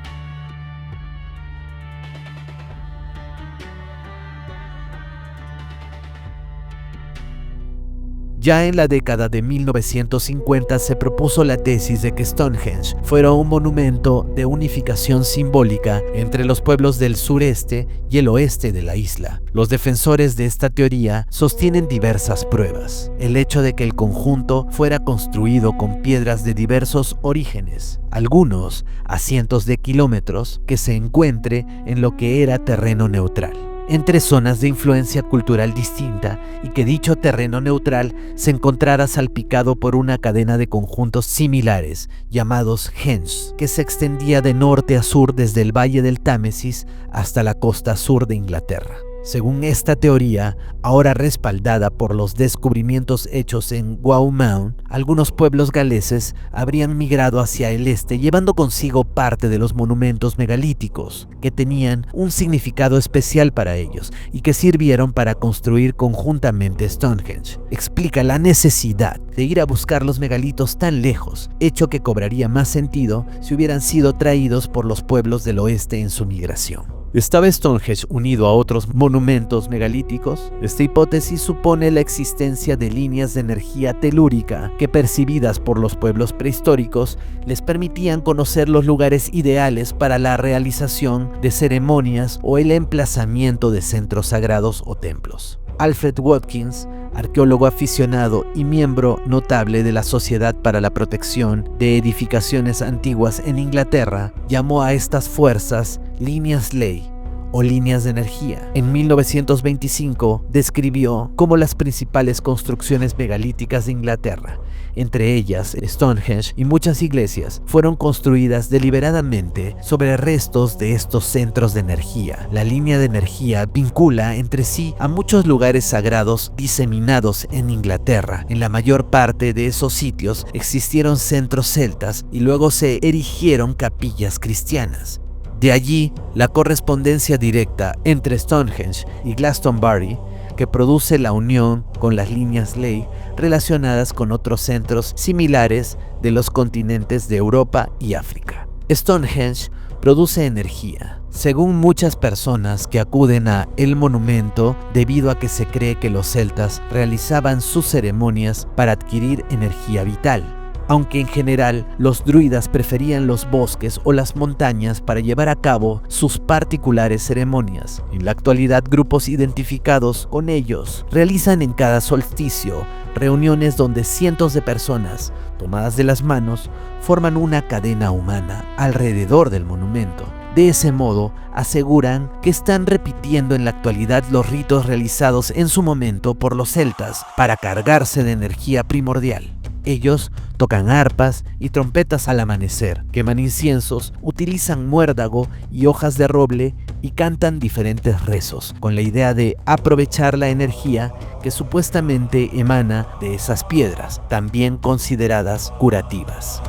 Ya en la década de 1950 se propuso la tesis de que Stonehenge fuera un monumento de unificación simbólica entre los pueblos del sureste y el oeste de la isla. Los defensores de esta teoría sostienen diversas pruebas. El hecho de que el conjunto fuera construido con piedras de diversos orígenes, algunos a cientos de kilómetros, que se encuentre en lo que era terreno neutral, entre zonas de influencia cultural distinta, y que dicho terreno neutral se encontrara salpicado por una cadena de conjuntos similares llamados hengs, que se extendía de norte a sur desde el valle del Támesis hasta la costa sur de Inglaterra. Según esta teoría, ahora respaldada por los descubrimientos hechos en Wow Mound, algunos pueblos galeses habrían migrado hacia el este, llevando consigo parte de los monumentos megalíticos, que tenían un significado especial para ellos y que sirvieron para construir conjuntamente Stonehenge. Explica la necesidad de ir a buscar los megalitos tan lejos, hecho que cobraría más sentido si hubieran sido traídos por los pueblos del oeste en su migración. ¿Estaba Stonehenge unido a otros monumentos megalíticos? Esta hipótesis supone la existencia de líneas de energía telúrica que, percibidas por los pueblos prehistóricos, les permitían conocer los lugares ideales para la realización de ceremonias o el emplazamiento de centros sagrados o templos. Alfred Watkins, arqueólogo aficionado y miembro notable de la Sociedad para la Protección de Edificaciones Antiguas en Inglaterra, llamó a estas fuerzas líneas ley o líneas de energía. En 1925 describió como las principales construcciones megalíticas de Inglaterra, entre ellas Stonehenge y muchas iglesias, fueron construidas deliberadamente sobre restos de estos centros de energía. La línea de energía vincula entre sí a muchos lugares sagrados diseminados en Inglaterra. En la mayor parte de esos sitios existieron centros celtas y luego se erigieron capillas cristianas. De allí la correspondencia directa entre Stonehenge y Glastonbury, que produce la unión con las líneas ley relacionadas con otros centros similares de los continentes de Europa y África. Stonehenge produce energía, según muchas personas que acuden a el monumento, debido a que se cree que los celtas realizaban sus ceremonias para adquirir energía vital. Aunque en general los druidas preferían los bosques o las montañas para llevar a cabo sus particulares ceremonias. En la actualidad, grupos identificados con ellos realizan en cada solsticio reuniones donde cientos de personas, tomadas de las manos, forman una cadena humana alrededor del monumento. De ese modo, aseguran que están repitiendo en la actualidad los ritos realizados en su momento por los celtas para cargarse de energía primordial. Ellos tocan arpas y trompetas al amanecer, queman inciensos, utilizan muérdago y hojas de roble y cantan diferentes rezos, con la idea de aprovechar la energía que supuestamente emana de esas piedras, también consideradas curativas.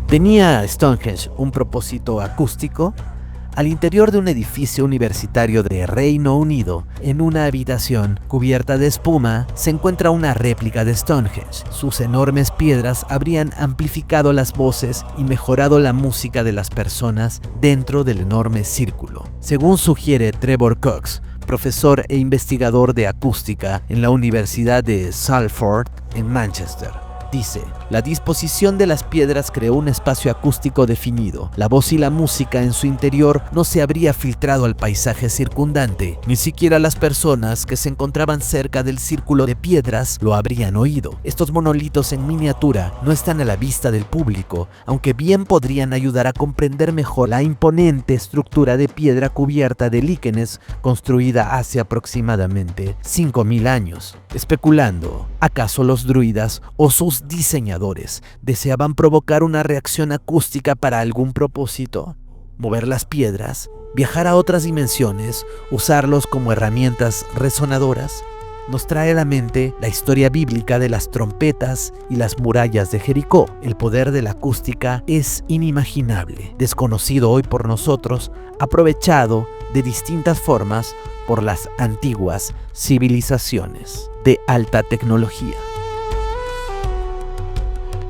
¿Tenía Stonehenge un propósito acústico? Al interior de un edificio universitario de Reino Unido, en una habitación cubierta de espuma, se encuentra una réplica de Stonehenge. Sus enormes piedras habrían amplificado las voces y mejorado la música de las personas dentro del enorme círculo. Según sugiere Trevor Cox, profesor e investigador de acústica en la Universidad de Salford, en Manchester. Dice, la disposición de las piedras creó un espacio acústico definido. La voz y la música en su interior no se habría filtrado al paisaje circundante. Ni siquiera las personas que se encontraban cerca del círculo de piedras lo habrían oído. Estos monolitos en miniatura no están a la vista del público, aunque bien podrían ayudar a comprender mejor la imponente estructura de piedra cubierta de líquenes construida hace aproximadamente 5.000 años. Especulando, ¿acaso los druidas o sus diseñadores deseaban provocar una reacción acústica para algún propósito? ¿Mover las piedras? ¿Viajar a otras dimensiones? ¿Usarlos como herramientas resonadoras? Nos trae a la mente la historia bíblica de las trompetas y las murallas de Jericó. El poder de la acústica es inimaginable, desconocido hoy por nosotros, aprovechado de distintas formas por las antiguas civilizaciones de alta tecnología.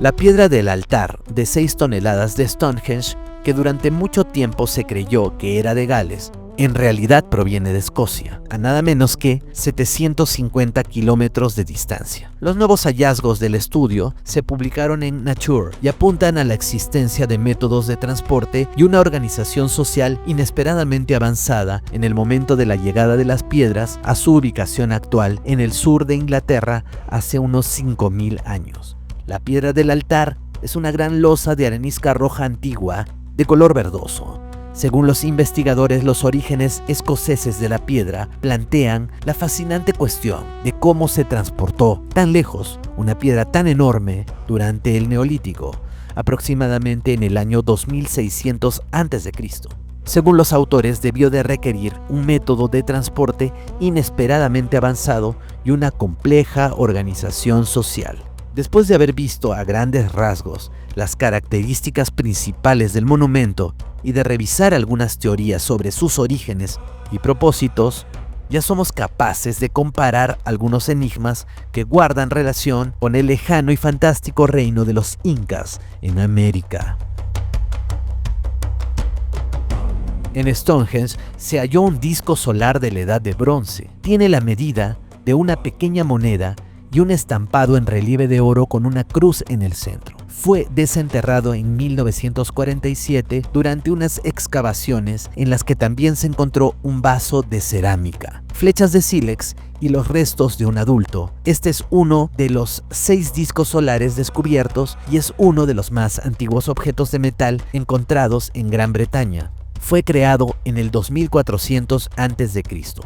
La piedra del altar de 6 toneladas de Stonehenge, que durante mucho tiempo se creyó que era de Gales, en realidad proviene de Escocia, a nada menos que 750 kilómetros de distancia. Los nuevos hallazgos del estudio se publicaron en Nature y apuntan a la existencia de métodos de transporte y una organización social inesperadamente avanzada en el momento de la llegada de las piedras a su ubicación actual en el sur de Inglaterra hace unos 5.000 años. La piedra del altar es una gran losa de arenisca roja antigua de color verdoso. Según los investigadores, los orígenes escoceses de la piedra plantean la fascinante cuestión de cómo se transportó tan lejos una piedra tan enorme durante el Neolítico, aproximadamente en el año 2600 a.C. Según los autores, debió de requerir un método de transporte inesperadamente avanzado y una compleja organización social. Después de haber visto a grandes rasgos las características principales del monumento y de revisar algunas teorías sobre sus orígenes y propósitos, ya somos capaces de comparar algunos enigmas que guardan relación con el lejano y fantástico reino de los incas en América. En Stonehenge se halló un disco solar de la Edad de Bronce. Tiene la medida de una pequeña moneda y un estampado en relieve de oro con una cruz en el centro. Fue desenterrado en 1947 durante unas excavaciones en las que también se encontró un vaso de cerámica, flechas de sílex y los restos de un adulto. Este es uno de los 6 discos solares descubiertos y es uno de los más antiguos objetos de metal encontrados en Gran Bretaña. Fue creado en el 2400 a.C.,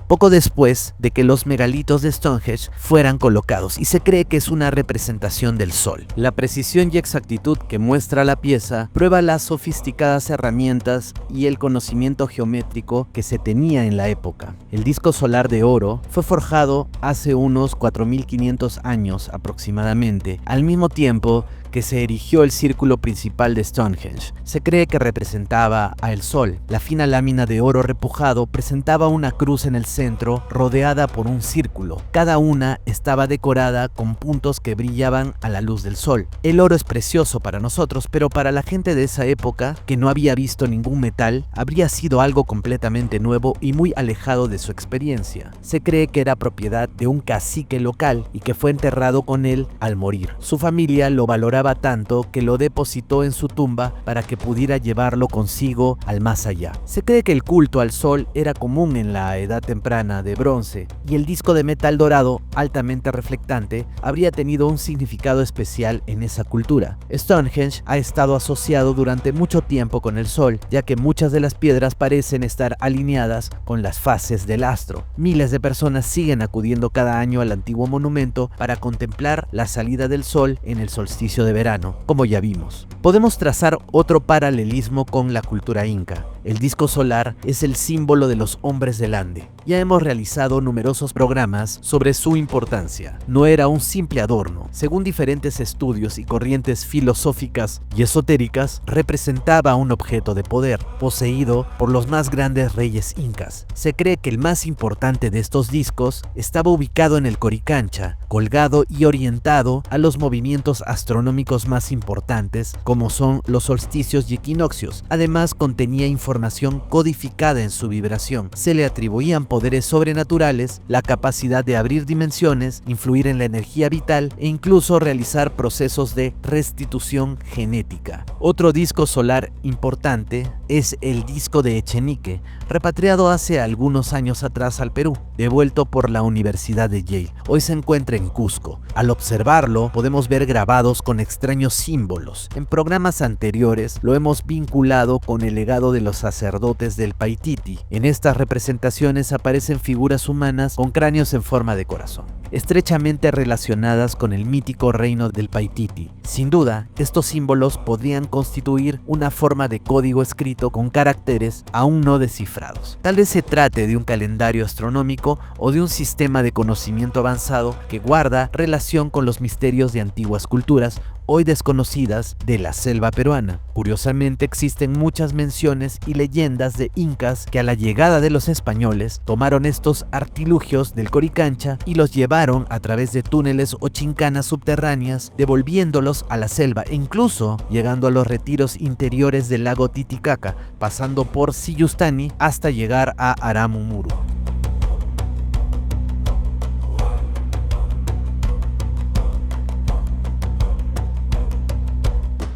poco después de que los megalitos de Stonehenge fueran colocados, y se cree que es una representación del Sol. La precisión y exactitud que muestra la pieza prueba las sofisticadas herramientas y el conocimiento geométrico que se tenía en la época. El disco solar de oro fue forjado hace unos 4500 años aproximadamente, al mismo tiempo que se erigió el círculo principal de Stonehenge. Se cree que representaba al Sol. La fina lámina de oro repujado presentaba una cruz en el centro rodeada por un círculo. Cada una estaba decorada con puntos que brillaban a la luz del sol. El oro es precioso para nosotros, pero para la gente de esa época, que no había visto ningún metal, habría sido algo completamente nuevo y muy alejado de su experiencia. Se cree que era propiedad de un cacique local y que fue enterrado con él al morir. Su familia lo valoraba tanto que lo depositó en su tumba para que pudiera llevarlo consigo al más allá. Se cree que el culto al sol era común en la edad temprana de bronce, y el disco de metal dorado altamente reflectante habría tenido un significado especial en esa cultura. Stonehenge ha estado asociado durante mucho tiempo con el sol, ya que muchas de las piedras parecen estar alineadas con las fases del astro. Miles de personas siguen acudiendo cada año al antiguo monumento para contemplar la salida del sol en el solsticio de verano, como ya vimos. Podemos trazar otro paralelismo con la cultura inca. El disco solar es el símbolo de los hombres del Ande. Ya hemos realizado numerosos programas sobre su importancia. No era un simple adorno. Según diferentes estudios y corrientes filosóficas y esotéricas, representaba un objeto de poder, poseído por los más grandes reyes incas. Se cree que el más importante de estos discos estaba ubicado en el Coricancha, colgado y orientado a los movimientos astronómicos más importantes, como son los solsticios y equinoccios. Además, contenía información codificada en su vibración. Se le atribuían poderes sobrenaturales, la capacidad de abrir dimensiones, influir en la energía vital e incluso realizar procesos de restitución genética. Otro disco solar importante es el disco de Echenique, repatriado hace algunos años atrás al Perú, devuelto por la Universidad de Yale. Hoy se encuentra en Cusco. Al observarlo, podemos ver grabados con extraños símbolos. En programas anteriores lo hemos vinculado con el legado de los sacerdotes del Paititi. En estas representaciones aparecen figuras humanas con cráneos en forma de corazón, estrechamente relacionadas con el mítico reino del Paititi. Sin duda, estos símbolos podrían constituir una forma de código escrito con caracteres aún no descifrados. Tal vez se trate de un calendario astronómico o de un sistema de conocimiento avanzado que guarda relación con los misterios de antiguas culturas hoy desconocidas de la selva peruana. Curiosamente, existen muchas menciones y leyendas de incas que a la llegada de los españoles tomaron estos artilugios del Coricancha y los llevaron a través de túneles o chincanas subterráneas, devolviéndolos a la selva e incluso llegando a los retiros interiores del lago Titicaca, pasando por Siyustani hasta llegar a Aramumuru.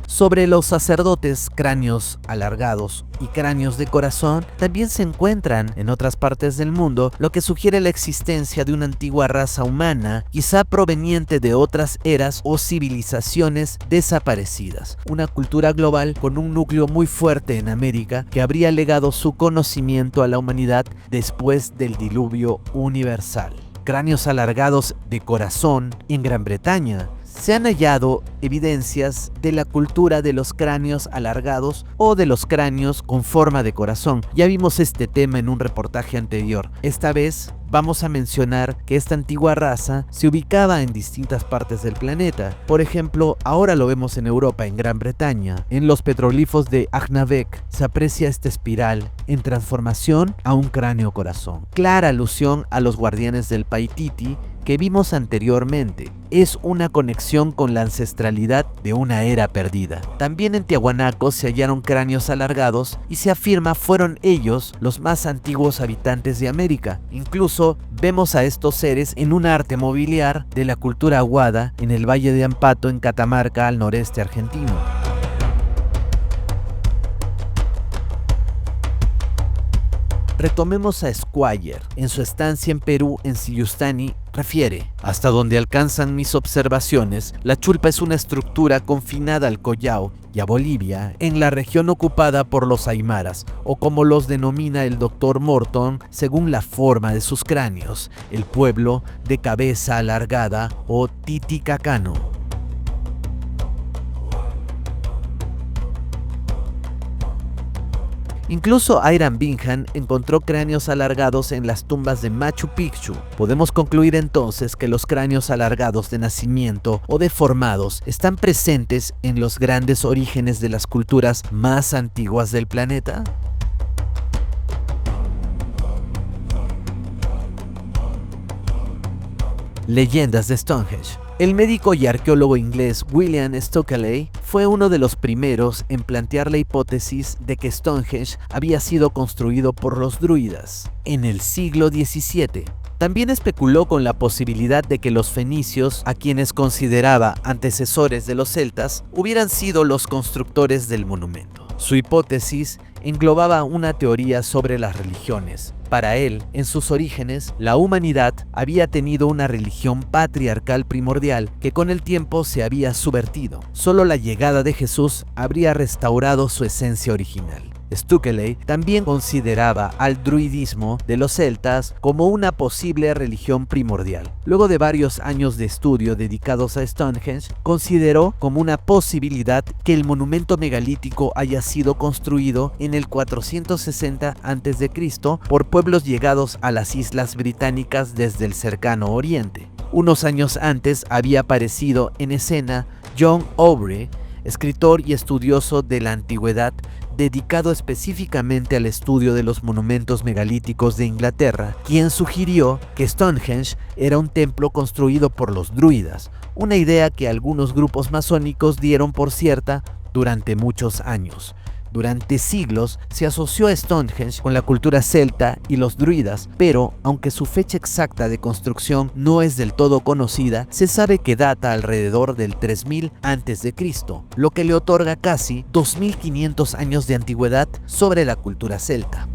Sobre los sacerdotes, cráneos alargados y cráneos de corazón también se encuentran en otras partes del mundo, lo que sugiere la existencia de una antigua raza humana, quizá proveniente de otras eras o civilizaciones desaparecidas. Una cultura global con un núcleo muy fuerte en América que habría legado su conocimiento a la humanidad después del diluvio universal. Cráneos alargados de corazón en Gran Bretaña. Se han hallado evidencias de la cultura de los cráneos alargados o de los cráneos con forma de corazón. Ya vimos este tema en un reportaje anterior. Esta vez vamos a mencionar que esta antigua raza se ubicaba en distintas partes del planeta. Por ejemplo, ahora lo vemos en Europa, en Gran Bretaña. En los petroglifos de Agnavek se aprecia esta espiral en transformación a un cráneo corazón. Clara alusión a los guardianes del Paititi que vimos anteriormente. Es una conexión con la ancestralidad de una era perdida. También en Tiahuanaco se hallaron cráneos alargados y se afirma fueron ellos los más antiguos habitantes de América. Incluso vemos a estos seres en un arte mobiliar de la cultura aguada en el Valle de Ampato en Catamarca, al noreste argentino. Retomemos a Squire. En su estancia en Perú, en Siyustani, refiere: hasta donde alcanzan mis observaciones, la chulpa es una estructura confinada al Collao y a Bolivia, en la región ocupada por los aymaras, o como los denomina el Dr. Morton, según la forma de sus cráneos, el pueblo de cabeza alargada o Titicacano. Incluso Hiram Bingham encontró cráneos alargados en las tumbas de Machu Picchu. Podemos concluir entonces que los cráneos alargados de nacimiento o deformados están presentes en los grandes orígenes de las culturas más antiguas del planeta. Leyendas de Stonehenge. El médico y arqueólogo inglés William Stokely fue uno de los primeros en plantear la hipótesis de que Stonehenge había sido construido por los druidas en el siglo XVII. También especuló con la posibilidad de que los fenicios, a quienes consideraba antecesores de los celtas, hubieran sido los constructores del monumento. Su hipótesis englobaba una teoría sobre las religiones. Para él, en sus orígenes, la humanidad había tenido una religión patriarcal primordial que con el tiempo se había subvertido. Solo la llegada de Jesús habría restaurado su esencia original. Stokely también consideraba al druidismo de los celtas como una posible religión primordial. Luego de varios años de estudio dedicados a Stonehenge, consideró como una posibilidad que el monumento megalítico haya sido construido en el 460 a.C. por pueblos llegados a las islas británicas desde el cercano oriente. Unos años antes había aparecido en escena John Aubrey, escritor y estudioso de la antigüedad, dedicado específicamente al estudio de los monumentos megalíticos de Inglaterra, quien sugirió que Stonehenge era un templo construido por los druidas, una idea que algunos grupos masónicos dieron por cierta durante muchos años. Durante siglos se asoció a Stonehenge con la cultura celta y los druidas, pero aunque su fecha exacta de construcción no es del todo conocida, se sabe que data alrededor del 3000 a.C., lo que le otorga casi 2500 años de antigüedad sobre la cultura celta.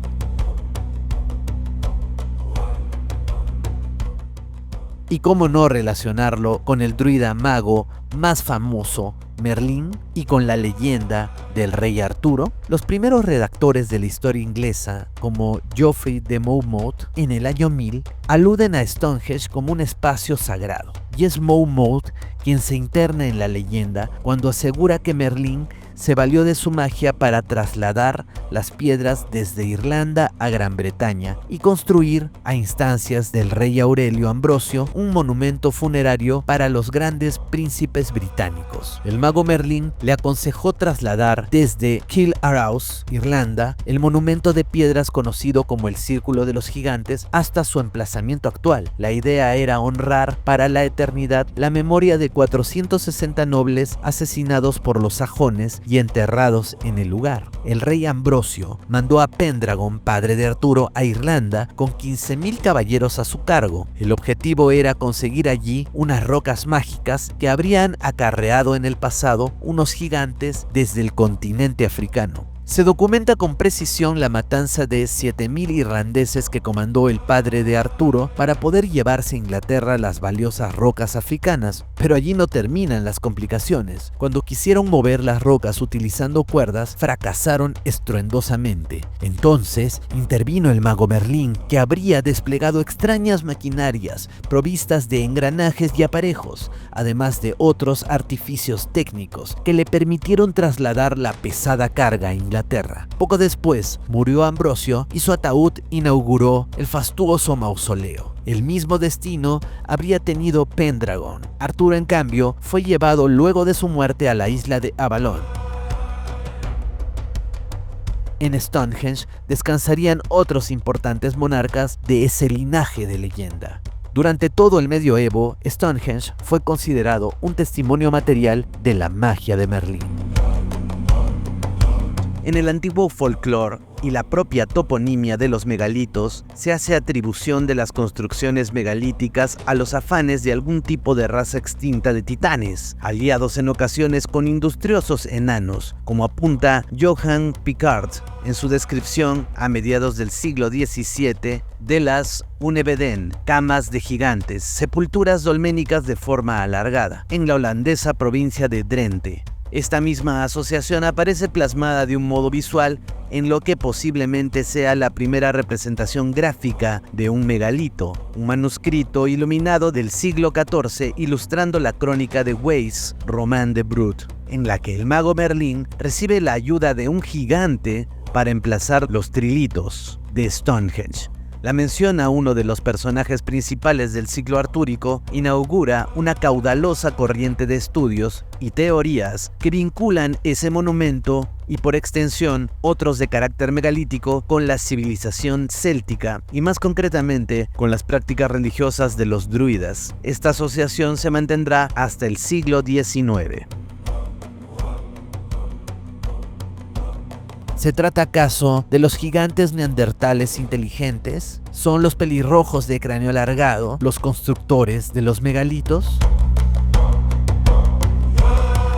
Y cómo no relacionarlo con el druida mago más famoso, Merlín, y con la leyenda del rey Arturo. Los primeros redactores de la historia inglesa, como Geoffrey de Monmouth, en el año 1000, aluden a Stonehenge como un espacio sagrado. Y es Monmouth quien se interna en la leyenda cuando asegura que Merlín se valió de su magia para trasladar las piedras desde Irlanda a Gran Bretaña y construir, a instancias del rey Aurelio Ambrosio, un monumento funerario para los grandes príncipes británicos. El mago Merlín le aconsejó trasladar desde Killaraos, Irlanda, el monumento de piedras conocido como el Círculo de los Gigantes, hasta su emplazamiento actual. La idea era honrar para la eternidad la memoria de 460 nobles asesinados por los sajones y enterrados en el lugar. El rey Ambrosio mandó a Pendragon, padre de Arturo, a Irlanda con 15.000 caballeros a su cargo. El objetivo era conseguir allí unas rocas mágicas que habrían acarreado en el pasado unos gigantes desde el continente africano. Se documenta con precisión la matanza de 7.000 irlandeses que comandó el padre de Arturo para poder llevarse a Inglaterra las valiosas rocas africanas. Pero allí no terminan las complicaciones. Cuando quisieron mover las rocas utilizando cuerdas, fracasaron estruendosamente. Entonces intervino el mago Merlín, que habría desplegado extrañas maquinarias provistas de engranajes y aparejos, además de otros artificios técnicos que le permitieron trasladar la pesada carga a Inglaterra. Poco después murió Ambrosio y su ataúd inauguró el fastuoso mausoleo. El mismo destino habría tenido Pendragon. Arturo, en cambio, fue llevado luego de su muerte a la isla de Avalon. En Stonehenge descansarían otros importantes monarcas de ese linaje de leyenda. Durante todo el medioevo, Stonehenge fue considerado un testimonio material de la magia de Merlín. En el antiguo folclore y la propia toponimia de los megalitos, se hace atribución de las construcciones megalíticas a los afanes de algún tipo de raza extinta de titanes, aliados en ocasiones con industriosos enanos, como apunta Johann Picard en su descripción a mediados del siglo XVII de las Unebeden, camas de gigantes, sepulturas dolménicas de forma alargada, en la holandesa provincia de Drenthe. Esta misma asociación aparece plasmada de un modo visual en lo que posiblemente sea la primera representación gráfica de un megalito, un manuscrito iluminado del siglo XIV ilustrando la crónica de Weiss, Roman de Brut, en la que el mago Merlín recibe la ayuda de un gigante para emplazar los trilitos de Stonehenge. La mención a uno de los personajes principales del ciclo artúrico inaugura una caudalosa corriente de estudios y teorías que vinculan ese monumento y por extensión otros de carácter megalítico con la civilización céltica y más concretamente con las prácticas religiosas de los druidas. Esta asociación se mantendrá hasta el siglo XIX. ¿Se trata acaso de los gigantes neandertales inteligentes? ¿Son los pelirrojos de cráneo alargado los constructores de los megalitos?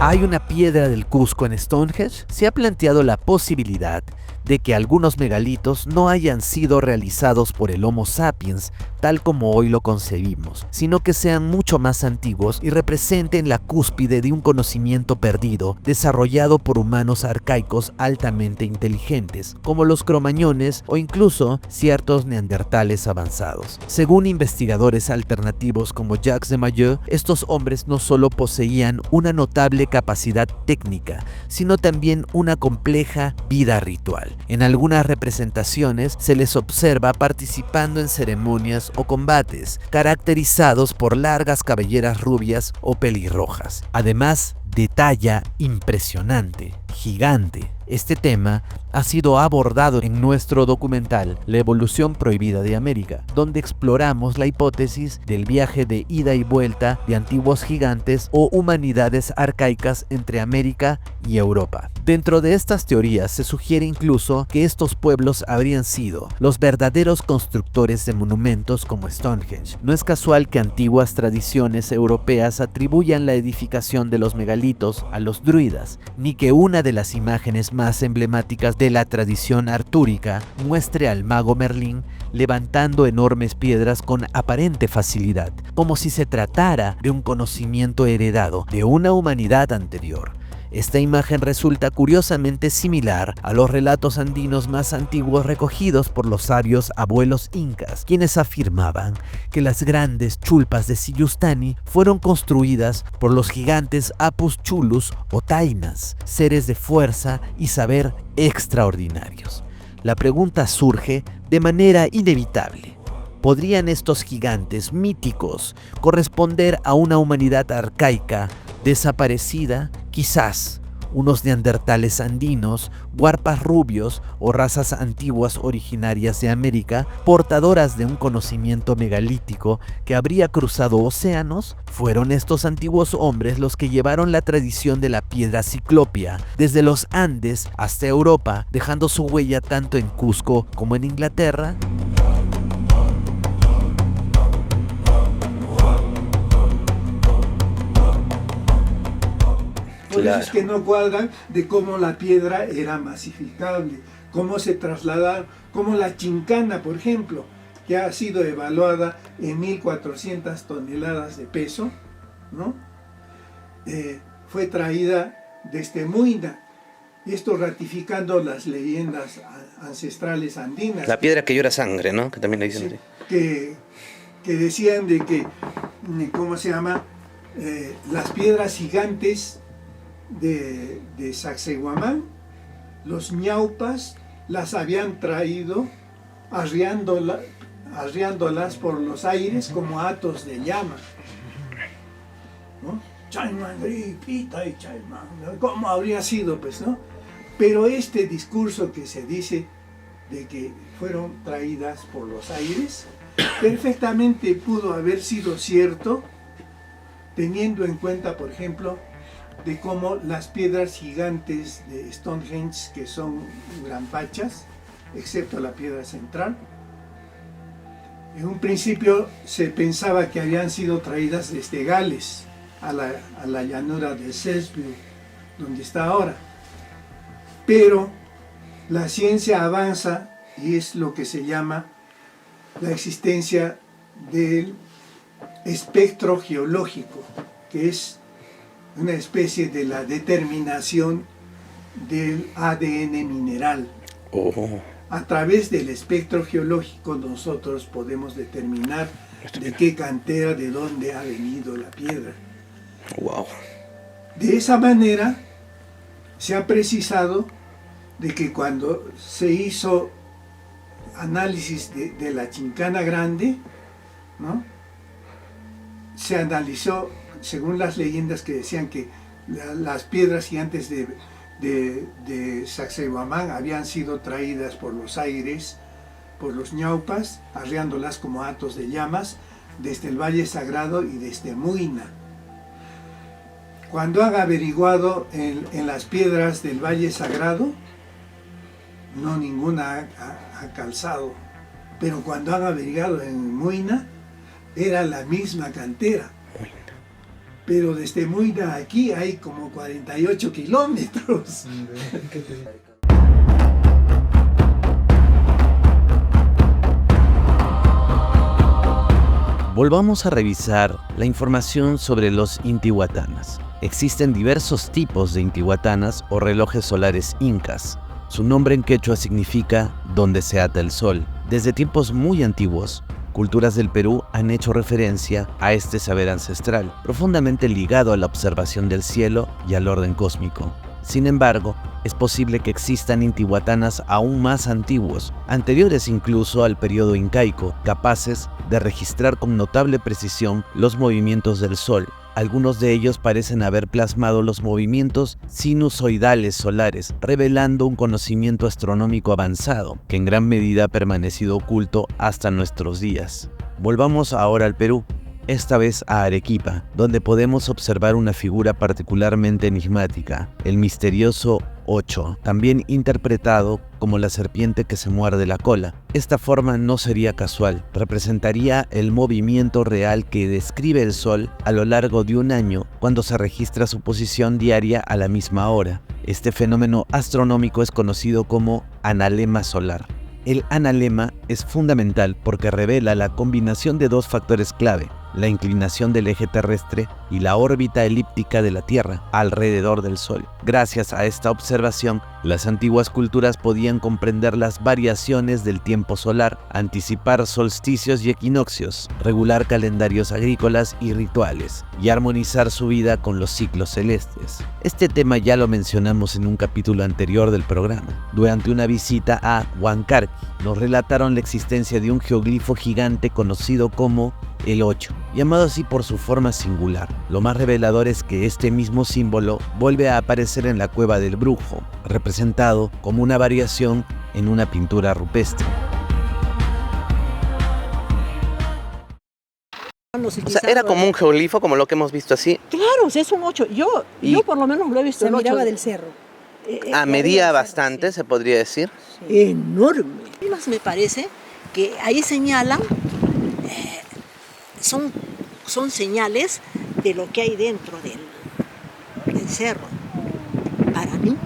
¿Hay una piedra del Cusco en Stonehenge? Se ha planteado la posibilidad de que algunos megalitos no hayan sido realizados por el Homo sapiens tal como hoy lo concebimos, sino que sean mucho más antiguos y representen la cúspide de un conocimiento perdido desarrollado por humanos arcaicos altamente inteligentes, como los cromañones o incluso ciertos neandertales avanzados. Según investigadores alternativos como Jacques de Mailleux, estos hombres no solo poseían una notable capacidad técnica, sino también una compleja vida ritual. En algunas representaciones se les observa participando en ceremonias o combates, caracterizados por largas cabelleras rubias o pelirrojas. Además, de talla impresionante, gigante. Este tema ha sido abordado en nuestro documental La evolución prohibida de América, donde exploramos la hipótesis del viaje de ida y vuelta de antiguos gigantes o humanidades arcaicas entre América y Europa. Dentro de estas teorías se sugiere incluso que estos pueblos habrían sido los verdaderos constructores de monumentos como Stonehenge. No es casual que antiguas tradiciones europeas atribuyan la edificación de los megalitos a los druidas, ni que una de las imágenes más emblemáticas de la tradición artúrica muestre al mago Merlín levantando enormes piedras con aparente facilidad, como si se tratara de un conocimiento heredado de una humanidad anterior. Esta imagen resulta curiosamente similar a los relatos andinos más antiguos recogidos por los sabios abuelos incas, quienes afirmaban que las grandes chulpas de Siyustani fueron construidas por los gigantes Apus Chulus o Tainas, seres de fuerza y saber extraordinarios. La pregunta surge de manera inevitable. ¿Podrían estos gigantes míticos corresponder a una humanidad arcaica desaparecida? Quizás unos neandertales andinos, huarpas rubios o razas antiguas originarias de América, portadoras de un conocimiento megalítico que habría cruzado océanos. Fueron estos antiguos hombres los que llevaron la tradición de la piedra ciclopia desde los Andes hasta Europa, dejando su huella tanto en Cusco como en Inglaterra. Por eso es que no cuadran de cómo la piedra era masificable, cómo se trasladaron, como la chincana, por ejemplo, que ha sido evaluada en 1.400 toneladas de peso, ¿no? Fue traída desde Muina, esto ratificando las leyendas ancestrales andinas. La piedra que llora sangre, ¿no? Que también le dicen. Sí, que decían de que, ¿cómo se llama? Las piedras gigantes de Sacsayhuamán, los ñaupas las habían traído arriándolas por los aires como atos de llama, ¿no? ¿Cómo habría sido, pues, no? Pero este discurso que se dice de que fueron traídas por los aires perfectamente pudo haber sido cierto, teniendo en cuenta, por ejemplo, de cómo las piedras gigantes de Stonehenge, que son granpachas, excepto la piedra central, en un principio se pensaba que habían sido traídas desde Gales a la llanura de Salisbury, donde está ahora. Pero la ciencia avanza y es lo que se llama la existencia del espectro geológico, que es una especie de la determinación del ADN mineral. A través del espectro geológico nosotros podemos determinar de qué cantera, de dónde ha venido la piedra. Wow. De esa manera se ha precisado de que cuando se hizo análisis de la Chincana Grande, ¿no?, se analizó según las leyendas que decían que las piedras gigantes de Sacsayhuamán habían sido traídas por los aires, por los ñaupas, arreándolas como hatos de llamas desde el Valle Sagrado y desde Muina. Cuando han averiguado en las piedras del Valle Sagrado, no ninguna ha calzado, pero cuando han averiguado en Muina, era la misma cantera. Pero desde Muina aquí hay como 48 kilómetros. Volvamos a revisar la información sobre los intihuatanas. Existen diversos tipos de intihuatanas o relojes solares incas. Su nombre en quechua significa donde se ata el sol. Desde tiempos muy antiguos, culturas del Perú han hecho referencia a este saber ancestral, profundamente ligado a la observación del cielo y al orden cósmico. Sin embargo, es posible que existan intihuatanas aún más antiguos, anteriores incluso al periodo incaico, capaces de registrar con notable precisión los movimientos del Sol. Algunos de ellos parecen haber plasmado los movimientos sinusoidales solares, revelando un conocimiento astronómico avanzado, que en gran medida ha permanecido oculto hasta nuestros días. Volvamos ahora al Perú, esta vez a Arequipa, donde podemos observar una figura particularmente enigmática, el misterioso Ocho, también interpretado como la serpiente que se muerde la cola. Esta forma no sería casual, representaría el movimiento real que describe el Sol a lo largo de un año cuando se registra su posición diaria a la misma hora. Este fenómeno astronómico es conocido como analema solar. El analema es fundamental porque revela la combinación de dos factores clave: la inclinación del eje terrestre y la órbita elíptica de la Tierra alrededor del Sol. Gracias a esta observación, las antiguas culturas podían comprender las variaciones del tiempo solar, anticipar solsticios y equinoccios, regular calendarios agrícolas y rituales, y armonizar su vida con los ciclos celestes. Este tema ya lo mencionamos en un capítulo anterior del programa. Durante una visita a Huancarqui, nos relataron la existencia de un geoglifo gigante conocido como el 8, llamado así por su forma singular. Lo más revelador es que este mismo símbolo vuelve a aparecer en la Cueva del Brujo, representado como una variación en una pintura rupestre. O sea, era como un geoglifo, como lo que hemos visto así. Claro, o sea, es un 8. Yo por lo menos lo he visto. Se el 8 miraba del cerro. Medía bastante, se podría decir. Sí. Enorme. Además me parece que ahí señalan, son señales de lo que hay dentro del cerro. Para mí.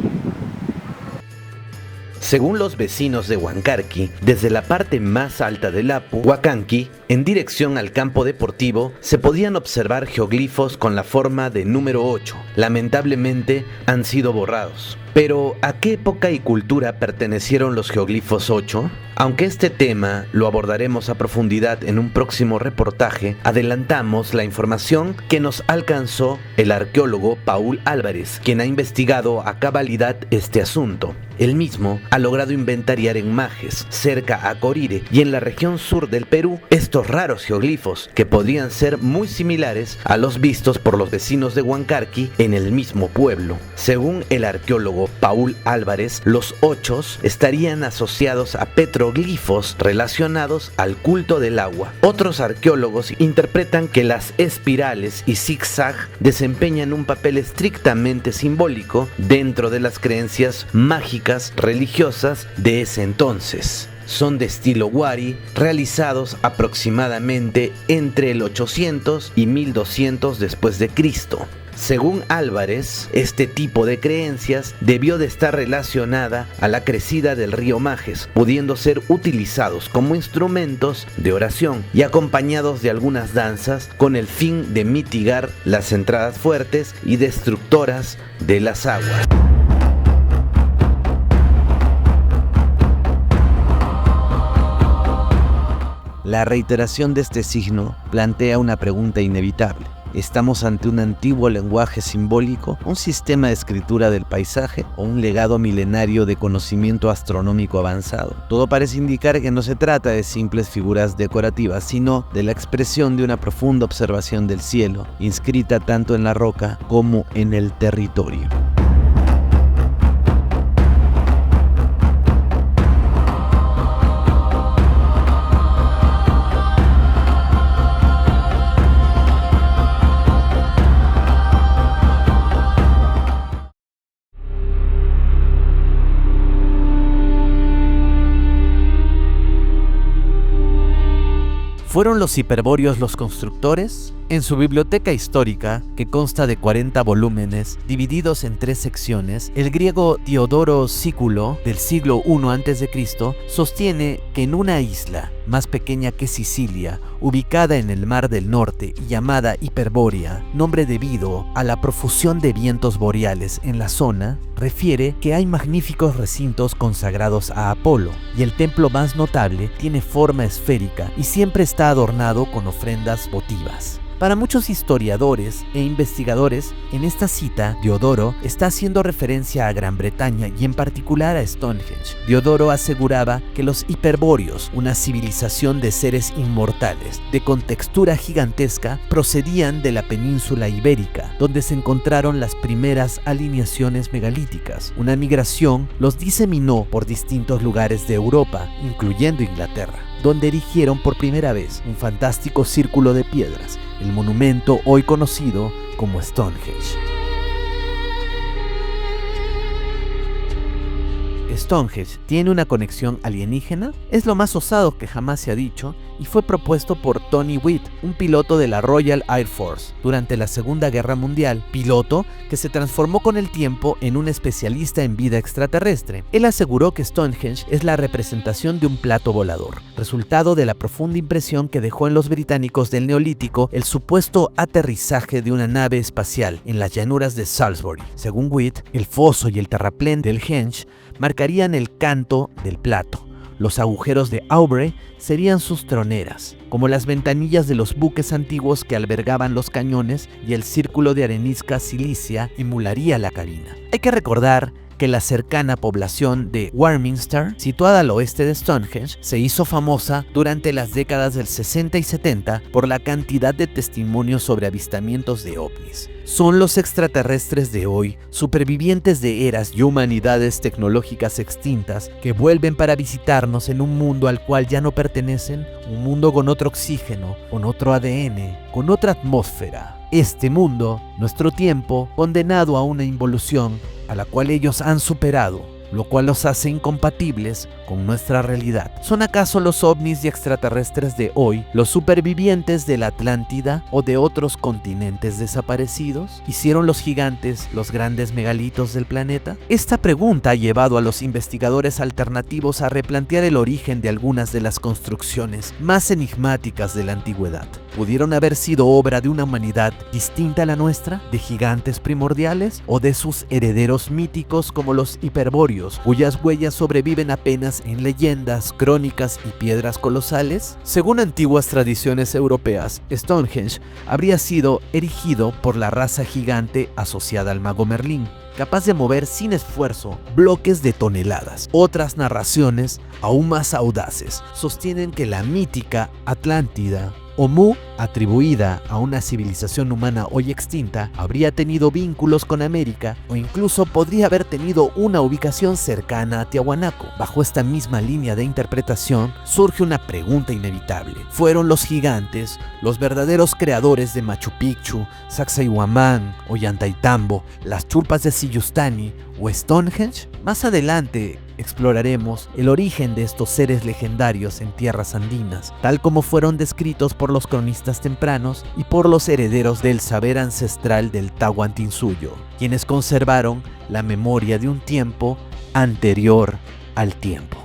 Según los vecinos de Huancarqui, desde la parte más alta del Apu, Huacanqui, en dirección al campo deportivo, se podían observar geoglifos con la forma de número 8. Lamentablemente, han sido borrados. Pero, ¿a qué época y cultura pertenecieron los geoglifos 8? Aunque este tema lo abordaremos a profundidad en un próximo reportaje, adelantamos la información que nos alcanzó el arqueólogo Paul Álvarez, quien ha investigado a cabalidad este asunto. Él mismo ha logrado inventariar en Majes, cerca a Corire, y en la región sur del Perú, estos raros geoglifos que podrían ser muy similares a los vistos por los vecinos de Huancarqui en el mismo pueblo. Según el arqueólogo arqueólogo Paul Álvarez, los ochos estarían asociados a petroglifos relacionados al culto del agua. Otros arqueólogos interpretan que las espirales y zigzag desempeñan un papel estrictamente simbólico dentro de las creencias mágicas religiosas de ese entonces. Son de estilo Wari, realizados aproximadamente entre el 800 y 1200 después de Cristo. Según Álvarez, este tipo de creencias debió de estar relacionada a la crecida del río Majes, pudiendo ser utilizados como instrumentos de oración y acompañados de algunas danzas con el fin de mitigar las entradas fuertes y destructoras de las aguas. La reiteración de este signo plantea una pregunta inevitable. ¿Estamos ante un antiguo lenguaje simbólico, un sistema de escritura del paisaje o un legado milenario de conocimiento astronómico avanzado? Todo parece indicar que no se trata de simples figuras decorativas, sino de la expresión de una profunda observación del cielo, inscrita tanto en la roca como en el territorio. ¿Fueron los hiperbóreos los constructores? En su biblioteca histórica, que consta de 40 volúmenes divididos en 3 secciones, el griego Diodoro Sículo, del siglo I a.C., sostiene que en una isla más pequeña que Sicilia, ubicada en el Mar del Norte y llamada Hiperbórea, nombre debido a la profusión de vientos boreales en la zona, refiere que hay magníficos recintos consagrados a Apolo, y el templo más notable tiene forma esférica y siempre está adornado con ofrendas votivas. Para muchos historiadores e investigadores, en esta cita, Diodoro está haciendo referencia a Gran Bretaña y en particular a Stonehenge. Diodoro aseguraba que los hiperbóreos, una civilización de seres inmortales, de contextura gigantesca, procedían de la península ibérica, donde se encontraron las primeras alineaciones megalíticas. Una migración los diseminó por distintos lugares de Europa, incluyendo Inglaterra, donde erigieron por primera vez un fantástico círculo de piedras, el monumento hoy conocido como Stonehenge. ¿Stonehenge tiene una conexión alienígena? Es lo más osado que jamás se ha dicho y fue propuesto por Tony Witt, un piloto de la Royal Air Force durante la Segunda Guerra Mundial, piloto que se transformó con el tiempo en un especialista en vida extraterrestre. Él aseguró que Stonehenge es la representación de un plato volador, resultado de la profunda impresión que dejó en los británicos del Neolítico el supuesto aterrizaje de una nave espacial en las llanuras de Salisbury. Según Witt, el foso y el terraplén del Henge marcarían el canto del plato. Los agujeros de Aubrey serían sus troneras, como las ventanillas de los buques antiguos que albergaban los cañones, y el círculo de arenisca silicia emularía la cabina. Hay que recordar que la cercana población de Warminster, situada al oeste de Stonehenge, se hizo famosa durante las décadas del 60 y 70 por la cantidad de testimonios sobre avistamientos de ovnis. Son los extraterrestres de hoy, supervivientes de eras y humanidades tecnológicas extintas, que vuelven para visitarnos en un mundo al cual ya no pertenecen, un mundo con otro oxígeno, con otro ADN, con otra atmósfera. Este mundo, nuestro tiempo, condenado a una involución a la cual ellos han superado, lo cual los hace incompatibles con nuestra realidad. ¿Son acaso los ovnis y extraterrestres de hoy los supervivientes de la Atlántida o de otros continentes desaparecidos? ¿Hicieron los gigantes los grandes megalitos del planeta? Esta pregunta ha llevado a los investigadores alternativos a replantear el origen de algunas de las construcciones más enigmáticas de la antigüedad. ¿Pudieron haber sido obra de una humanidad distinta a la nuestra, de gigantes primordiales o de sus herederos míticos como los hiperbóreos, cuyas huellas sobreviven apenas en leyendas, crónicas y piedras colosales? Según antiguas tradiciones europeas, Stonehenge habría sido erigido por la raza gigante asociada al mago Merlín, capaz de mover sin esfuerzo bloques de toneladas. Otras narraciones, aún más audaces, sostienen que la mítica Atlántida Omu, atribuida a una civilización humana hoy extinta, habría tenido vínculos con América o incluso podría haber tenido una ubicación cercana a Tiahuanaco. Bajo esta misma línea de interpretación surge una pregunta inevitable. ¿Fueron los gigantes los verdaderos creadores de Machu Picchu, Sacsayhuamán, Ollantaytambo, las chulpas de Siyustani o Stonehenge? Más adelante exploraremos el origen de estos seres legendarios en tierras andinas, tal como fueron descritos por los cronistas tempranos y por los herederos del saber ancestral del Tahuantinsuyo, quienes conservaron la memoria de un tiempo anterior al tiempo.